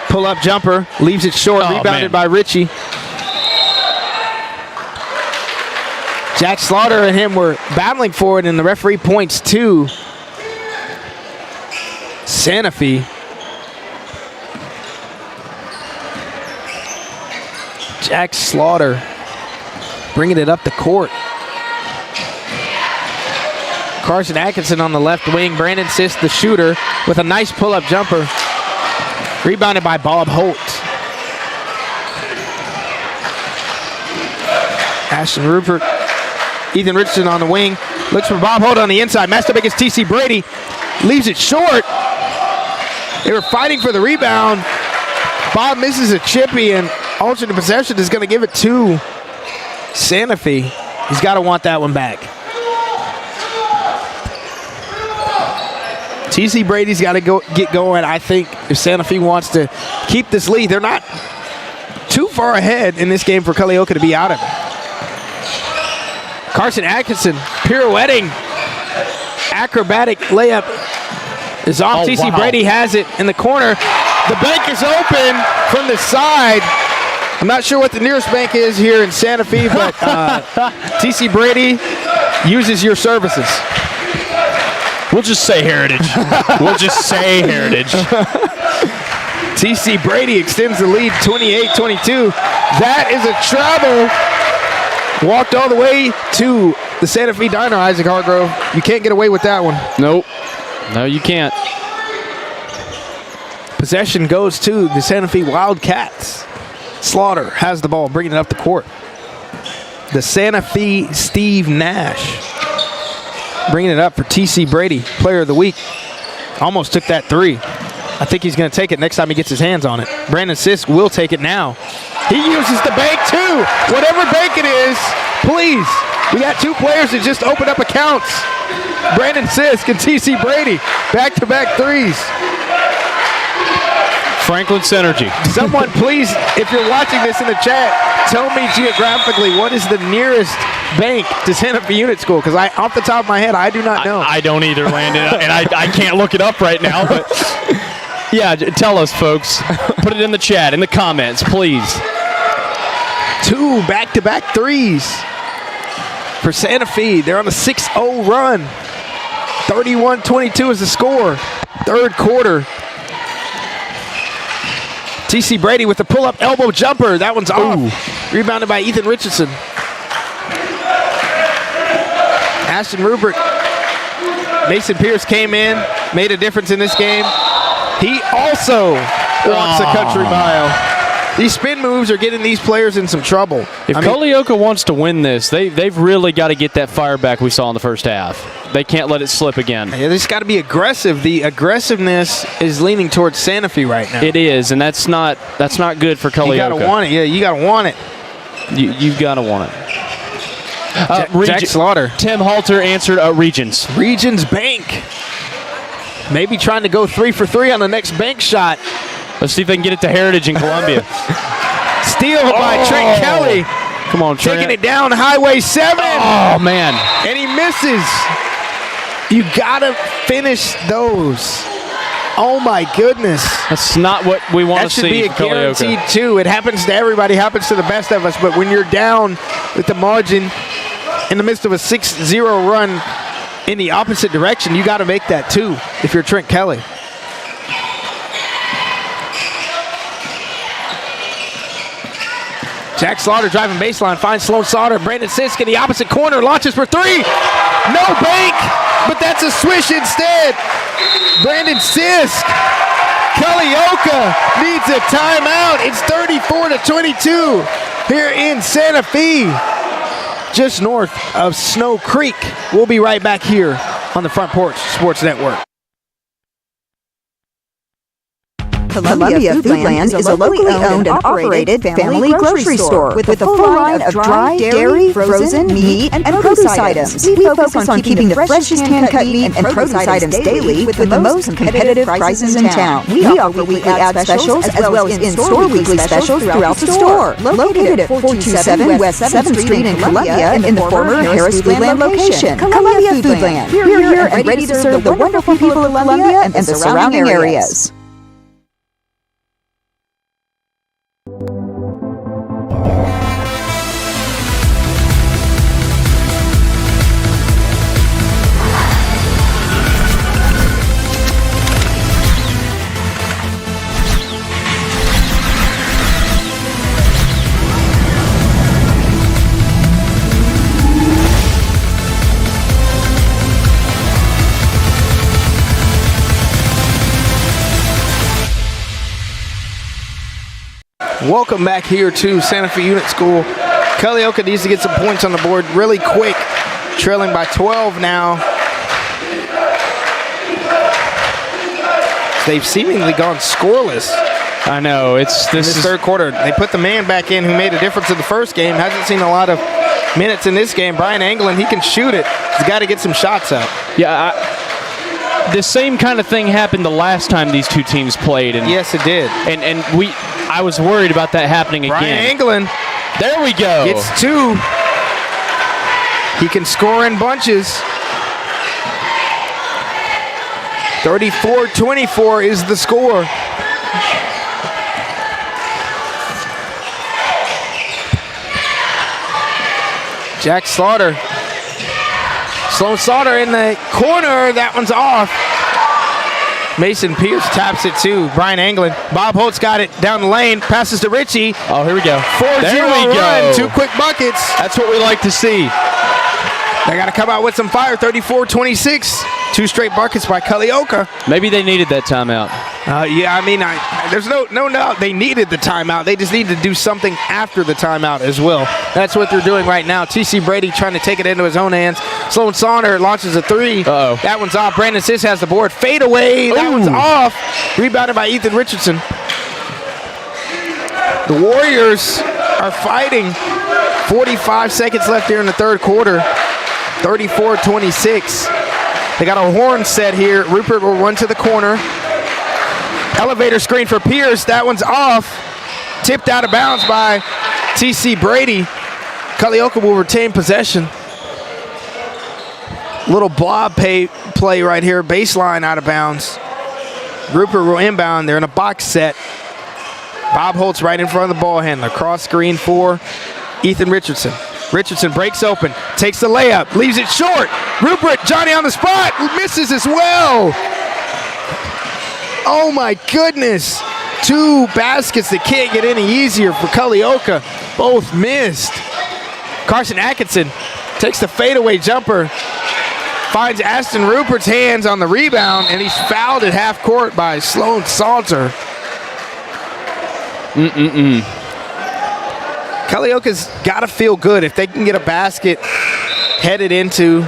Pull-up jumper. Leaves it short. Rebounded by Ritchie. Jack Slaughter and him were battling for it, and the referee points to Santa Fe. Jack Slaughter bringing it up the court. Carson Atkinson on the left wing. Brandon Sisk, the shooter, with a nice pull-up jumper. Rebounded by Bob Holt. Ashton Rupert. Ethan Richardson on the wing. Looks for Bob Holt on the inside. Matched up against T.C. Brady. Leaves it short. They were fighting for the rebound. Bob misses a chippy, and alternate possession is going to give it to Santa Fe. He's got to want that one back. TC Brady's got to get going, I think, if Santa Fe wants to keep this lead. They're not too far ahead in this game for Culleoka to be out of it. Carson Atkinson pirouetting. Acrobatic layup is off. TC Brady has it in the corner. The bank is open from the side. I'm not sure what the nearest bank is here in Santa Fe, but TC Brady uses your services. We'll just say Heritage. We'll just say Heritage. TC Brady extends the lead 28-22. That is a travel. Walked all the way to the Santa Fe Diner, Isaac Hargrove. You can't get away with that one. Nope. No, you can't. Possession goes to the Santa Fe Wildcats. Slaughter has the ball, bringing it up the court. The Santa Fe Steve Nash bringing it up for TC Brady, player of the week. Almost took that three. I think he's going to take it next time he gets his hands on it. Brandon Sisk will take it now. He uses the bank too. Whatever bank it is, please. We got two players that just opened up accounts. Brandon Sisk and TC Brady. Back-to-back threes. Franklin Synergy. Someone please, if you're watching this in the chat, tell me geographically what is the nearest bank to Santa Fe Unit School, because off the top of my head, I do not know. I don't either, Landon, and I can't look it up right now, but yeah, tell us, folks. Put it in the chat, in the comments, please. Two back-to-back threes for Santa Fe. They're on a 6-0 run. 31-22 is the score. Third quarter. TC Brady with the pull-up elbow jumper. That one's off. Rebounded by Ethan Richardson. Ashton Rubrick. Mason Pierce came in, made a difference in this game. He also walks a country mile. These spin moves are getting these players in some trouble. If Culleoka wants to win this, they've really got to get that fire back we saw in the first half. They can't let it slip again. Yeah, they just got to be aggressive. The aggressiveness is leaning towards Santa Fe right now. It is, and that's not good for Culleoka. You got to want it. Yeah, you got to want it. You've got to want it. Jack Slaughter. Tim Halter answered Regions. Regions Bank. Maybe trying to go 3 for 3 on the next bank shot. Let's see if they can get it to Heritage in Columbia. Steal by Trent Kelly. Come on, Trent. Taking it down Highway 7. Oh, man. And he misses. You got to finish those. Oh, my goodness. That's not what we want to see. That should be a guaranteed two. It happens to everybody, happens to the best of us. But when you're down with the margin in the midst of a 6-0 run in the opposite direction, you got to make that two if you're Trent Kelly. Jack Slaughter driving baseline, finds Sloan Slaughter. Brandon Sisk in the opposite corner, launches for three. No bank, but that's a swish instead. Brandon Sisk. Culleoka needs a timeout. It's 34-22 here in Santa Fe, just north of Snow Creek. We'll be right back here on the Front Porch Sports Network. Columbia Foodlands is a locally owned and operated family grocery store with a full line of dry, dairy, frozen, meat, and produce items. We focus on keeping the freshest hand-cut meat and produce items daily with the most competitive prices in town. We offer weekly ad specials as well as in-store weekly specials throughout the store. Located at 427 West 7th Street in Columbia in the former Harris Foodland location. Columbia Foodland. We're here and ready to serve the wonderful people of Columbia and the surrounding areas. Welcome back here to Santa Fe Unit School. Culleoka needs to get some points on the board really quick. Trailing by 12 now. they've seemingly gone scoreless. I know. This is third quarter. They put the man back in who made a difference in the first game. Hasn't seen a lot of minutes in this game. Brian Anglin, he can shoot it. He's got to get some shots up. Yeah, the same kind of thing happened the last time these two teams played. And yes, it did. And I was worried about that happening again. Brian Anglin. There we go. Gets 2. He can score in bunches. 34-24 is the score. Jack Slaughter. Sloan Slaughter in the corner. That one's off. Mason Pierce taps it to Brian Anglin. Bob Holtz got it down the lane. Passes to Richie. Oh, here we go. 4-0 run. 2 quick buckets. That's what we like to see. They got to come out with some fire. 34-26. 2 straight buckets by Culleoka. Maybe they needed that timeout. Yeah, I mean, there's no doubt they needed the timeout. They just need to do something after the timeout as well. That's what they're doing right now. T.C. Brady trying to take it into his own hands. Sloan Saunders launches a 3. Uh-oh. That one's off. Brandon Sis has the board. Fade away. That one's off. Rebounded by Ethan Richardson. The Warriors are fighting. 45 seconds left here in the third quarter. 34-26. They got a horn set here. Rupert will run to the corner. Elevator screen for Pierce. That one's off. Tipped out of bounds by T.C. Brady. Culleoka will retain possession. Little blob play right here. Baseline out of bounds. Rupert will inbound. They're in a box set. Bob Holtz right in front of the ball handler. Cross screen for Ethan Richardson. Richardson breaks open, takes the layup, leaves it short. Rupert, Johnny on the spot, misses as well. Oh my goodness. 2 baskets that can't get any easier for Culleoka. Both missed. Carson Atkinson takes the fadeaway jumper, finds Aston Rupert's hands on the rebound, and he's fouled at half court by Sloan Salter. Culleoka's got to feel good if they can get a basket headed into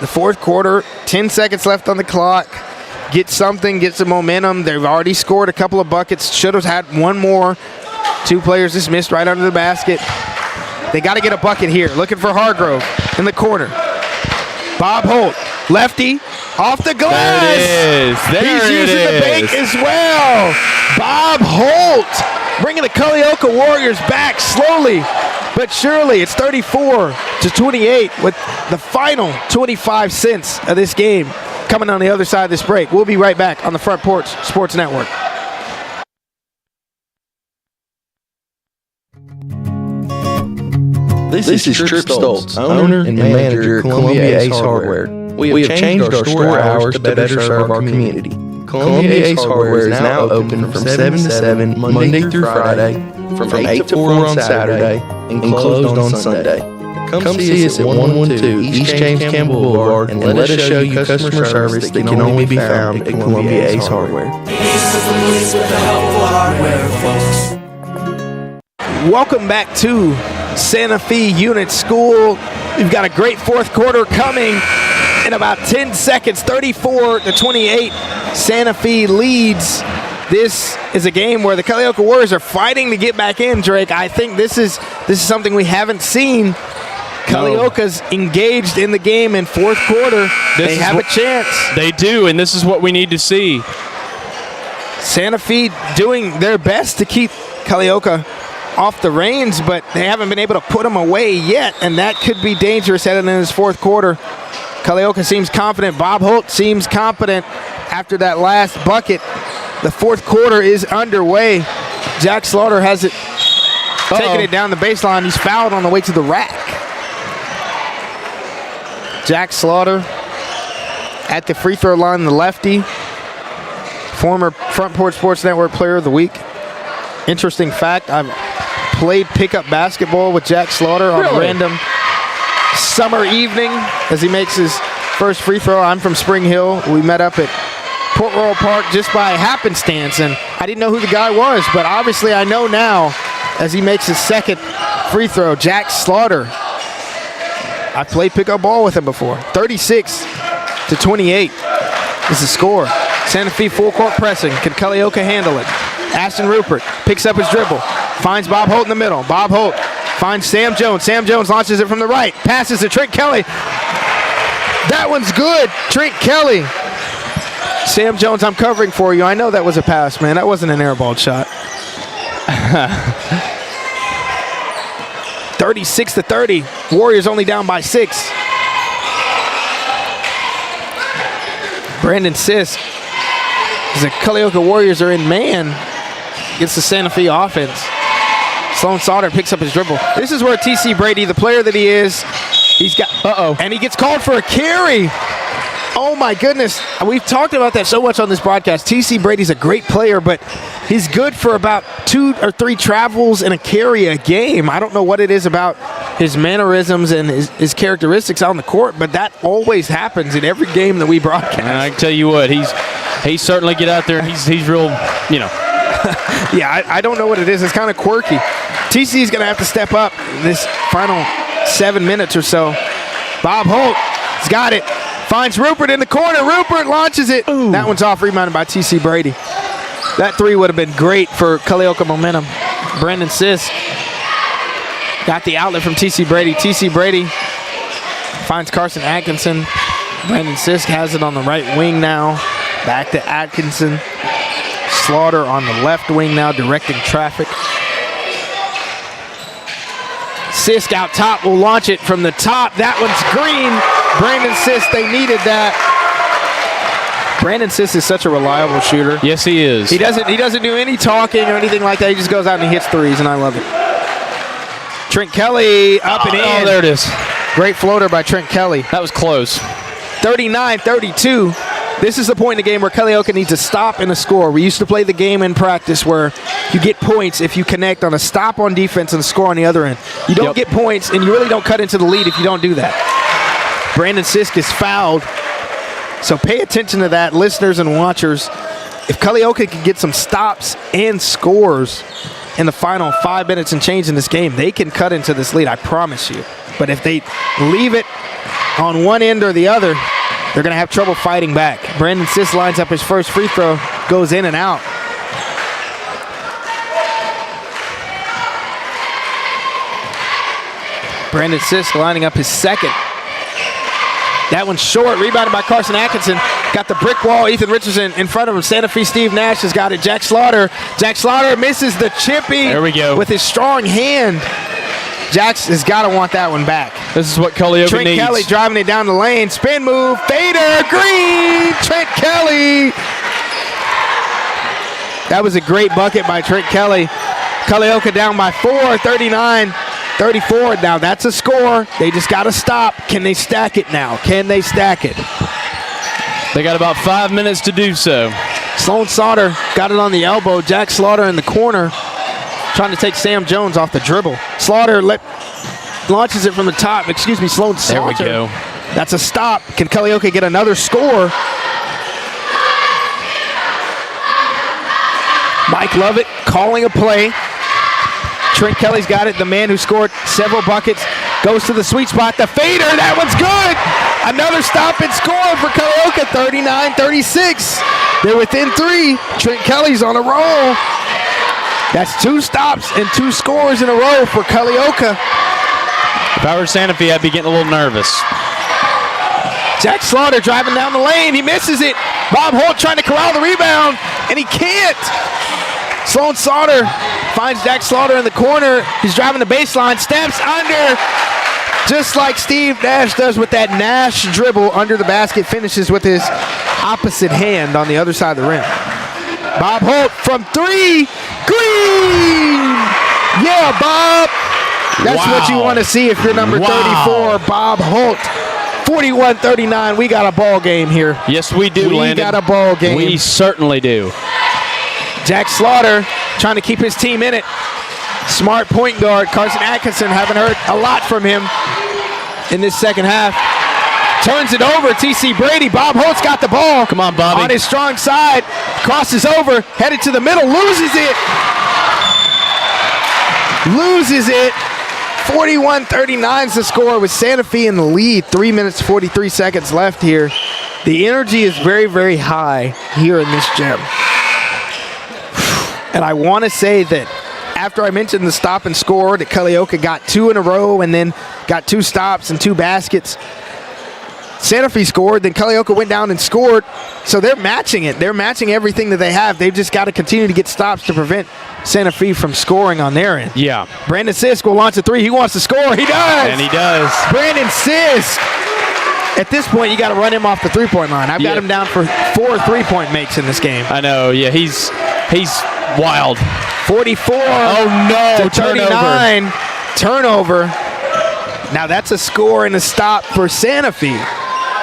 the fourth quarter. 10 seconds left on the clock. Get something, get some momentum. They've already scored a couple of buckets. Should have had one more. 2 players just missed right under the basket. They got to get a bucket here. Looking for Hargrove in the corner. Bob Holt, lefty, off the glass. There it is. He's using the bank as well. Bob Holt bringing the Culleoka Warriors back slowly but surely. It's 34-28 with the final 25 cents of this game coming on the other side of this break. We'll be right back on the Front Porch Sports Network. This is Trip Stoltz, owner and manager at Columbia Ace Hardware. We have changed our store hours to better serve our community. Columbia Ace Hardware is now open from 7 to 7 Monday through Friday, from 8 to 4 on Saturday, and closed on Sunday. Come see us at 112 East James Campbell Boulevard and let us show you customer service that can only be found at Columbia Ace Hardware. Welcome back to Santa Fe Unit School. We've got a great fourth quarter coming in about 10 seconds. 34-28. Santa Fe leads. This is a game where the Culleoka Warriors are fighting to get back in, Drake. I think this is something we haven't seen. Culleoka's engaged in the game in fourth quarter. They have a chance. They do, and this is what we need to see. Santa Fe doing their best to keep Culleoka off the reins, but they haven't been able to put them away yet, and that could be dangerous heading in this fourth quarter. Culleoka seems confident. Bob Holt seems confident after that last bucket. The fourth quarter is underway. Jack Slaughter has it, taking it down the baseline. He's fouled on the way to the rack. Jack Slaughter at the free throw line, the lefty. Former Front Porch Sports Network Player of the Week. Interesting fact, I've played pickup basketball with Jack Slaughter on a random summer evening as he makes his first free throw. I'm from Spring Hill. We met up at Port Royal Park just by happenstance, and I didn't know who the guy was, but obviously I know now as he makes his second free throw. Jack Slaughter. I played pickup ball with him before. 36-28 is the score. Santa Fe full court pressing. Can Culleoka handle it? Ashton Rupert picks up his dribble. Finds Bob Holt in the middle. Bob Holt finds Sam Jones. Sam Jones launches it from the right. Passes to Trent Kelly. That one's good. Trent Kelly. Sam Jones, I'm covering for you. I know that was a pass, man. That wasn't an airball shot. 36-30. Warriors only down by 6. Brandon Sisk, as the Culleoka Warriors are in man against the Santa Fe offense. Sloan Sauter picks up his dribble. This is where T.C. Brady, the player that he is, he's got, and he gets called for a carry. Oh my goodness. We've talked about that so much on this broadcast. T.C. Brady's a great player, but he's good for about 2 or 3 travels and a carry a game. I don't know what it is about his mannerisms and his characteristics on the court, but that always happens in every game that we broadcast. And I can tell you what, he's certainly get out there and he's real, Yeah, I don't know what it is. It's kind of quirky. TC's going to have to step up in this final 7 minutes or so. Bob Holt has got it. Finds Rupert in the corner. Rupert launches it. Ooh. That one's off, rebounded by T.C. Brady. That 3 would have been great for Culleoka momentum. Brandon Sisk got the outlet from T.C. Brady. T.C. Brady finds Carson Atkinson. Brandon Sisk has it on the right wing now. Back to Atkinson. Slaughter on the left wing now, directing traffic. Sisk out top will launch it from the top. That one's green. Brandon Sisk, they needed that. Brandon Sisk is such a reliable shooter. Yes, he is. He doesn't do any talking or anything like that. He just goes out and he hits threes, and I love it. Trent Kelly up and in. Oh, there it is. Great floater by Trent Kelly. That was close. 39-32. This is the point in the game where Culleoka needs a stop and a score. We used to play the game in practice where you get points if you connect on a stop on defense and a score on the other end. You don't get points, and you really don't cut into the lead if you don't do that. Brandon Sisk is fouled, so pay attention to that, listeners and watchers. If Culleoka can get some stops and scores in the final 5 minutes and change in this game, they can cut into this lead, I promise you. But if they leave it on one end or the other, they're going to have trouble fighting back. Brandon Sisk lines up his first free throw, goes in and out. Brandon Sisk lining up his second. That one's short, rebounded by Carson Atkinson. Got the brick wall, Ethan Richardson in front of him. Santa Fe Steve Nash has got it. Jack Slaughter misses the chippy. There we go. With his strong hand. Jax has got to want that one back. This is what Culleoka Trent needs. Kelly driving it down the lane. Spin move. Fader. Green. Trent Kelly. That was a great bucket by Trent Kelly. Culleoka down by 4, 39-34. Now that's a score. They just got to stop. Can they stack it now? Can they stack it? They got about 5 minutes to do so. Sloan Sauter got it on the elbow. Jack Slaughter in the corner, trying to take Sam Jones off the dribble. Slaughter launches it from the top. Excuse me, Sloan Sauter. There we go. That's a stop. Can Culleoka get another score? Mike Lovett calling a play. Trent Kelly's got it. The man who scored several buckets goes to the sweet spot. The fader, that one's good. Another stop and score for Culleoka, 39-36. They're within 3. Trent Kelly's on a roll. That's 2 stops and 2 scores in a row for Culleoka. If I were Santa Fe, I'd be getting a little nervous. Jack Slaughter driving down the lane. He misses it. Bob Holt trying to corral the rebound, and he can't. Sloan Sauter finds Jack Slaughter in the corner. He's driving the baseline, steps under, just like Steve Nash does with that Nash dribble under the basket, finishes with his opposite hand on the other side of the rim. Bob Holt from 3, green! Yeah, Bob! That's what you want to see if you're number 34, Bob Holt. 41-39, we got a ball game here. Yes, we do, Landon. We got a ball game. We certainly do. Jack Slaughter trying to keep his team in it. Smart point guard. Carson Atkinson, haven't heard a lot from him in this second half. Turns it over. T.C. Brady. Bob Holt's got the ball. Come on, Bobby. On his strong side. Crosses over. Headed to the middle. Loses it. Loses it. 41-39 is the score with Santa Fe in the lead. 3 minutes, 43 seconds left here The energy is very, very high here in this gym. And I want to say that after I mentioned the stop and score, that Culleoka got 2 in a row and then got 2 stops and 2 baskets. Santa Fe scored, then Culleoka went down and scored. So they're matching it. They're matching everything that they have. They've just got to continue to get stops to prevent Santa Fe from scoring on their end. Yeah. Brandon Sisk will launch a 3. He wants to score. He does. And he does. Brandon Sisk. At this point, you got to run him off the three-point line. I've got him down for 4 3-point makes in this game. I know. Yeah, he's wild. 44. Oh, no. To 39. Turnover. Now, that's a score and a stop for Santa Fe.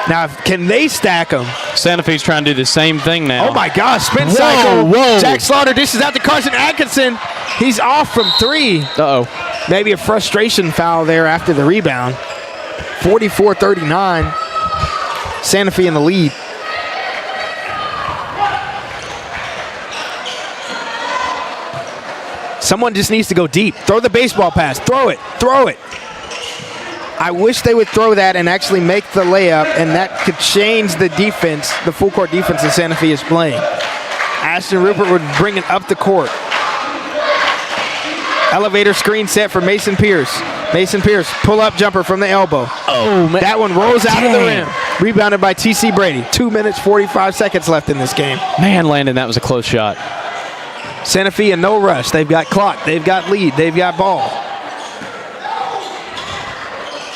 Now, can they stack them? Santa Fe's trying to do the same thing now. Oh, my gosh. Spin cycle. Whoa. Jack Slaughter dishes out to Carson Atkinson. He's off from 3. Uh-oh. Maybe a frustration foul there after the rebound. 44-39. Santa Fe in the lead. Someone just needs to go deep. Throw the baseball pass. Throw it. Throw it. I wish they would throw that and actually make the layup, and that could change the defense, the full court defense that Santa Fe is playing. Ashton Rupert would bring it up the court. Elevator screen set for Mason Pierce. Mason Pierce, pull-up jumper from the elbow. Oh, man. That one rolls out of the rim. Rebounded by T.C. Brady. 2 minutes, 45 seconds left in this game. Man, Landon, that was a close shot. Santa Fe in no rush. They've got clock. They've got lead. They've got ball.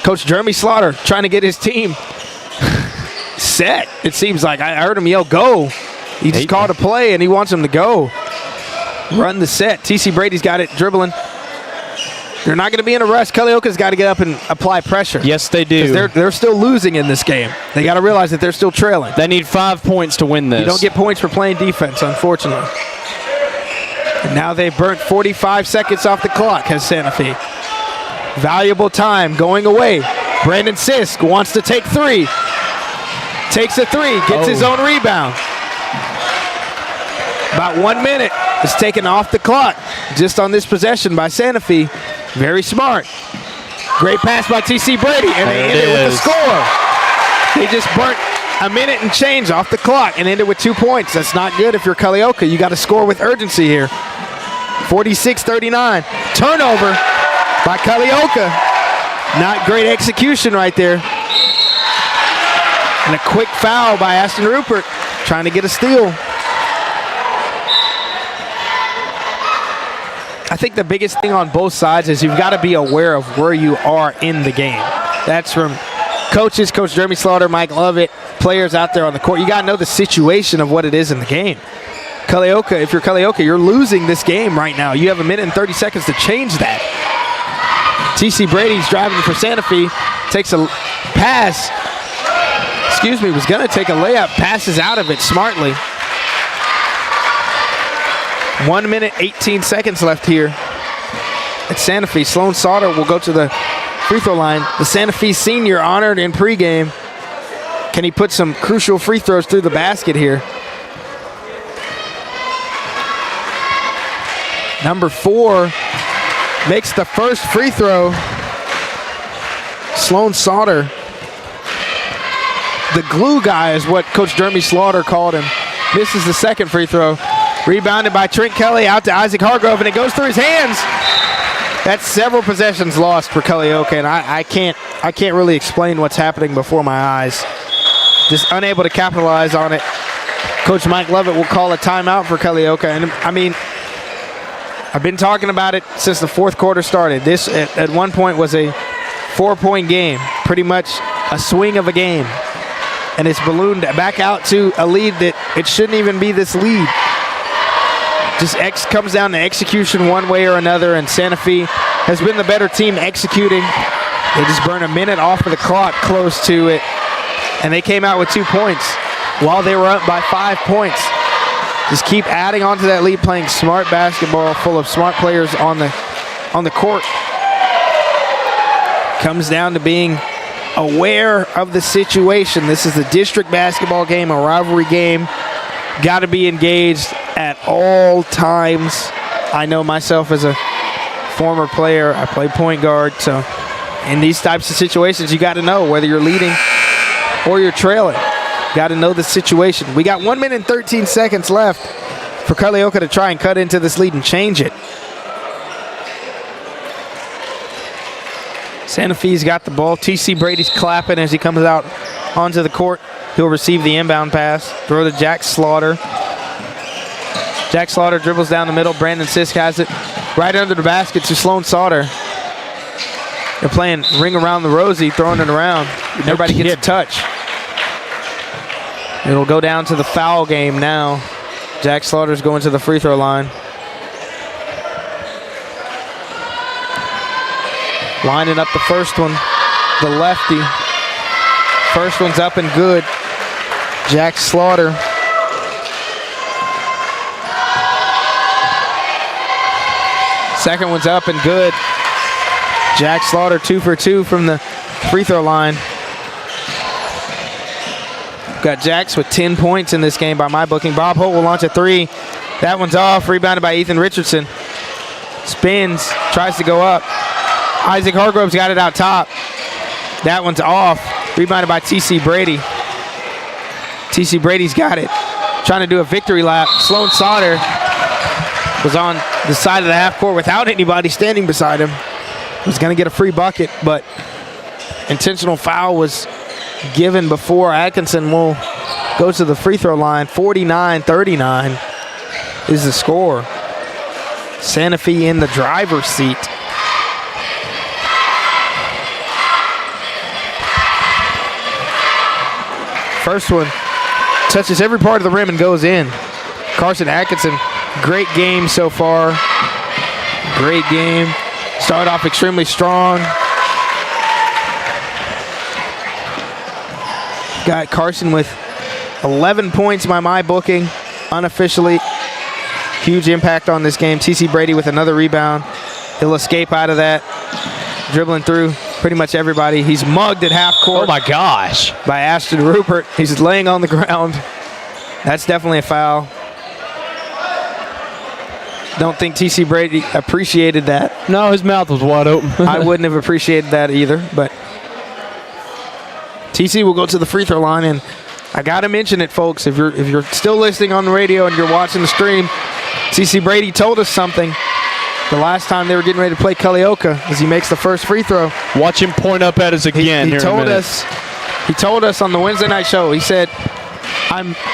Coach Jeremy Slaughter trying to get his team set. It seems like I heard him yell, go. He just called a play, and he wants him to go. Run the set. T.C. Brady's got it dribbling. They're not going to be in a rush. Culleoka's got to get up and apply pressure. Yes, they do. They're still losing in this game. They got to realize that they're still trailing. They need 5 points to win this. You don't get points for playing defense, unfortunately. And now they've burnt 45 seconds off the clock, has Santa Fe. Valuable time going away. Brandon Sisk wants to take 3. Takes a 3. Gets his own rebound. About 1 minute is taken off the clock just on this possession by Santa Fe. Very smart. Great pass by T.C. Brady, and they ended with the score. They just burnt a minute and change off the clock and ended with 2 points. That's not good if you're Culleoka. You got to score with urgency here. 46-39. Turnover by Culleoka. Not great execution right there. And a quick foul by Ashton Rupert trying to get a steal. I think the biggest thing on both sides is you've got to be aware of where you are in the game. That's from coaches, Coach Jeremy Slaughter, Mike Lovett, players out there on the court. You got to know the situation of what it is in the game. Culleoka, if you're Culleoka, you're losing this game right now. You have a minute and 30 seconds to change that. T.C. Brady's driving for Santa Fe, takes a pass. Was going to take a layup, passes out of it smartly. 1 minute, 18 seconds left here at Santa Fe. Sloan Sauter will go to the free throw line. The Santa Fe senior honored in pregame. Can he put some crucial free throws through the basket here? Number 4 makes the first free throw. Sloan Sauter. The glue guy is what Coach Jeremy Slaughter called him. Misses the second free throw. Rebounded by Trent Kelly out to Isaac Hargrove, and it goes through his hands. That's several possessions lost for Culleoka, and I can't really explain what's happening before my eyes. Just unable to capitalize on it. Coach Mike Lovett will call a timeout for Culleoka, and I mean, I've been talking about it since the fourth quarter started. This at one point was a 4-point game, pretty much a swing of a game, and it's ballooned back out to a lead that it shouldn't even be this lead. Just comes down to execution one way or another, and Santa Fe has been the better team executing. They just burned a minute off of the clock close to it, and they came out with 2 points while they were up by 5 points. Just keep adding on to that lead, playing smart basketball, full of smart players on the court. Comes down to being aware of the situation. This is a district basketball game, a rivalry game. Got to be engaged at all times. I know myself as a former player, I play point guard, so in these types of situations, you got to know whether you're leading or you're trailing. Got to know the situation. We got 1 minute and 13 seconds left for Culleoka to try and cut into this lead and change it. Santa Fe's got the ball. T.C. Brady's clapping as he comes out onto the court. He'll receive the inbound pass. Throw to Jack Slaughter. Jack Slaughter dribbles down the middle. Brandon Sisk has it right under the basket to Sloan Sauter. They're playing ring around the rosy, throwing it around. Everybody gets a touch. It'll go down to the foul game now. Jack Slaughter's going to the free throw line. Lining up the first one, the lefty. First one's up and good. Jack Slaughter. Second one's up and good. Jack Slaughter 2 for 2 from the free throw line. Got Jacks with 10 points in this game by my booking. Bob Holt will launch a three. That one's off, rebounded by Ethan Richardson. Spins, tries to go up. Isaac Hargrove's got it out top. That one's off, rebounded by T.C. Brady. T.C. Brady's got it. Trying to do a victory lap. Sloan Sauter was on the side of the half court without anybody standing beside him. Was going to get a free bucket, but intentional foul was given before. Atkinson will go to the free throw line. 49-39 is the score. Santa Fe in the driver's seat. First one touches every part of the rim and goes in. Carson Atkinson, great game so far. Great game. Started off extremely strong. Got Carson with 11 points by my booking, unofficially. Huge impact on this game. T.C. Brady with another rebound. He'll escape out of that. Dribbling through pretty much everybody. He's mugged at half court. Oh my gosh. By Ashton Rupert. He's laying on the ground. That's definitely a foul. Don't think T.C. Brady appreciated that. No, his mouth was wide open. I wouldn't have appreciated that either, but TC will go to the free throw line, and I got to mention it, folks. If you're still listening on the radio and you're watching the stream, T.C. Brady told us something the last time they were getting ready to play Culleoka as he makes the first free throw. Watch him point up at us again. He told us on the Wednesday night show, he said,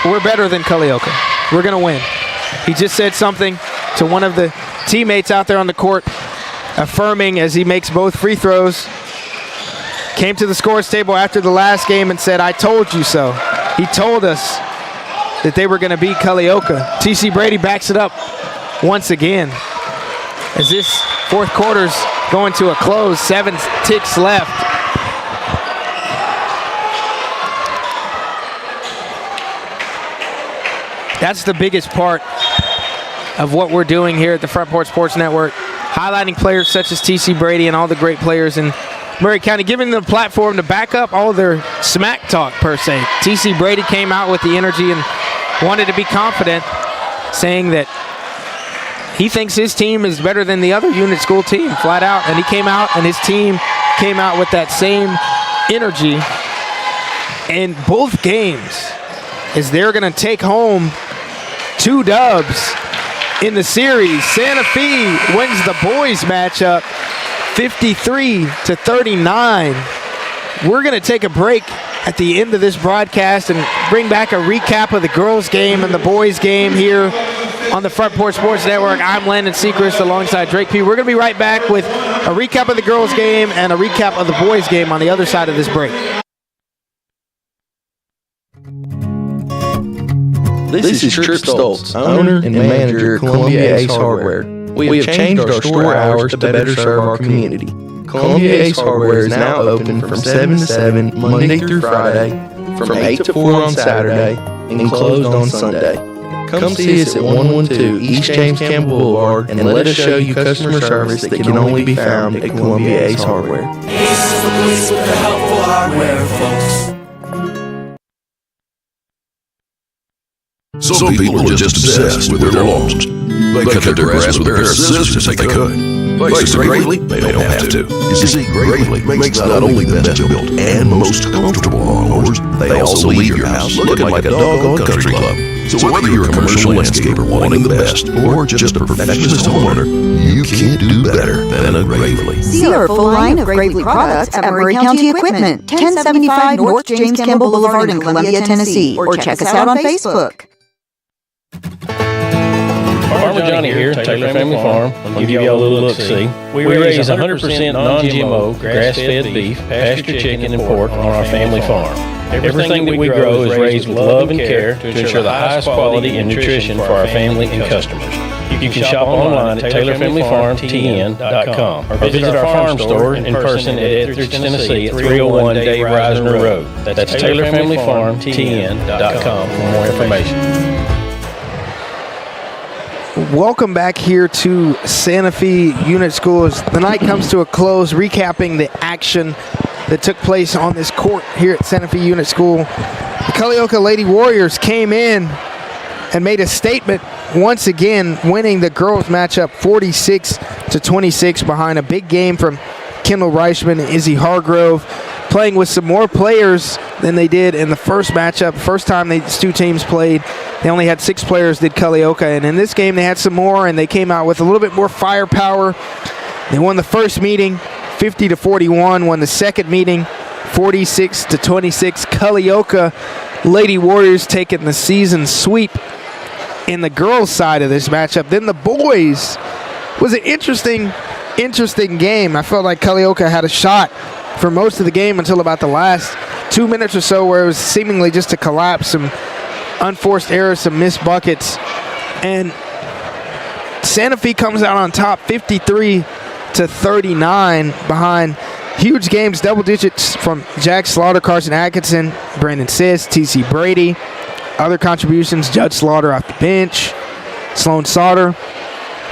we're better than Culleoka. We're going to win. He just said something to one of the teammates out there on the court, affirming as he makes both free throws. Came to the scores table after the last game and said, I told you so. He told us that they were going to beat Culleoka. T.C. Brady backs it up once again. As this fourth quarter's going to a close, 7 ticks left. That's the biggest part of what we're doing here at the Front Porch Sports Network, highlighting players such as T.C. Brady and all the great players in Maury County, giving them a platform to back up all their smack talk, per se. T.C. Brady came out with the energy and wanted to be confident, saying that he thinks his team is better than the other unit school team, flat out. And he came out, and his team came out with that same energy in both games, as they're going to take home 2 dubs in the series. Santa Fe wins the boys matchup 53-39. We're going to take a break at the end of this broadcast and bring back a recap of the girls game and the boys game here on the Front Porch Sports Network. I'm Landon Sechrist alongside Drake P. We're going to be right back with a recap of the girls game and a recap of the boys game on the other side of this break. This is Trip Stoltz, owner and manager at Columbia Ace Hardware. We have changed our store hours to better serve our community. Columbia Ace Hardware is now open from 7 to 7 Monday through Friday, from 8 to 4 on Saturday, and closed on Sunday. Come see us at 112 East James Campbell Boulevard and let us show you customer service that can only be found at Columbia Ace Hardware. Ace is the place with the helpful hardware, folks. Some people are just obsessed with their lawns. They cut their grass with a pair of scissors if they could. Places Gravely? They don't have to. You see, Gravely makes not only the best built and most comfortable lawnmowers, they also leave your house looking like a doggone country club. So whether you're a commercial landscaper wanting the best or just a perfectionist homeowner, you can't do better than a Gravely. See our full line of Gravely products at Murray County Equipment, 1075 North James Campbell Boulevard in Columbia, Tennessee, or check us out on Facebook. Farmer Johnny here, Taylor Family Farm. I'll give you all a little look-see. We raise 100% non-GMO, grass-fed beef, pasture chicken, and pork on our family farm. Everything that we grow is raised with love and care to ensure the highest quality and nutrition for our family and customers. You can shop online at TaylorFamilyFarmTN.com or visit our farm store in person at Etheridge, Tennessee at 301 Dave Reisner Road. That's TaylorFamilyFarmTN.com for more information. Welcome back here to Santa Fe Unit School as the night comes to a close, recapping the action that took place on this court here at Santa Fe Unit School. The Culleoka Lady Warriors came in and made a statement once again, winning the girls matchup 46-26 behind a big game from Kendall Reichman and Izzy Hargrove, playing with some more players than they did in the first matchup. First time these two teams played, they only had 6 players, did Culleoka, and in this game they had some more, and they came out with a little bit more firepower. They won the first meeting 50-41, won the second meeting 46-26. Culleoka Lady Warriors taking the season sweep in the girls' side of this matchup. Then the boys was an interesting game. I felt like Culleoka had a shot for most of the game until about the last 2 minutes or so, where it was seemingly just a collapse, some unforced errors, some missed buckets. And Santa Fe comes out on top 53-39 behind huge games, double digits from Jack Slaughter, Carson Atkinson, Brandon Siss, T.C. Brady. Other contributions, Judd Slaughter off the bench, Sloan Sauter,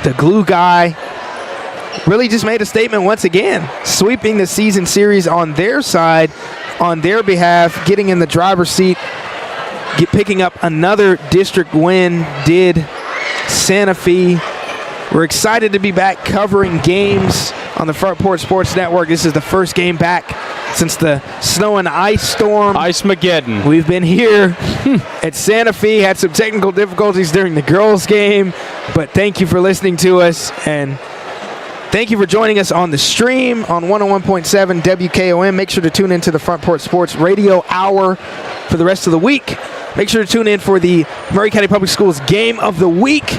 the glue guy. Really just made a statement once again, sweeping the season series on their side, on their behalf, getting in the driver's seat, picking up another district win, did Santa Fe. We're excited to be back covering games on the Front Porch Sports Network. This is the first game back since the snow and ice storm. Ice-mageddon. We've been here at Santa Fe, had some technical difficulties during the girls' game, but thank you for listening to us, and thank you for joining us on the stream on 101.7 WKOM. Make sure to tune into the Front Porch Sports Radio Hour for the rest of the week. Make sure to tune in for the Murray County Public Schools Game of the Week,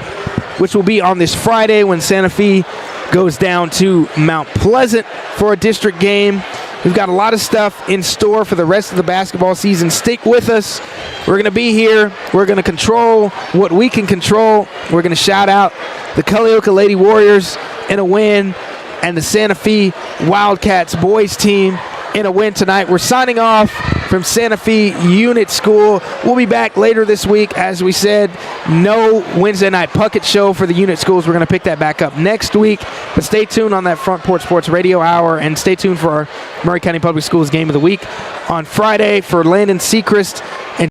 which will be on this Friday when Santa Fe goes down to Mount Pleasant for a district game. We've got a lot of stuff in store for the rest of the basketball season. Stick with us. We're going to be here. We're going to control what we can control. We're going to shout out the Culleoka Lady Warriors in a win and the Santa Fe Wildcats boys team in a win tonight. We're signing off from Santa Fe Unit School. We'll be back later this week. As we said, no Wednesday night Puckett show for the unit schools. We're going to pick that back up next week. But stay tuned on that Front Porch Sports Radio Hour, and stay tuned for our Murray County Public Schools Game of the Week on Friday for Landon Sechrist and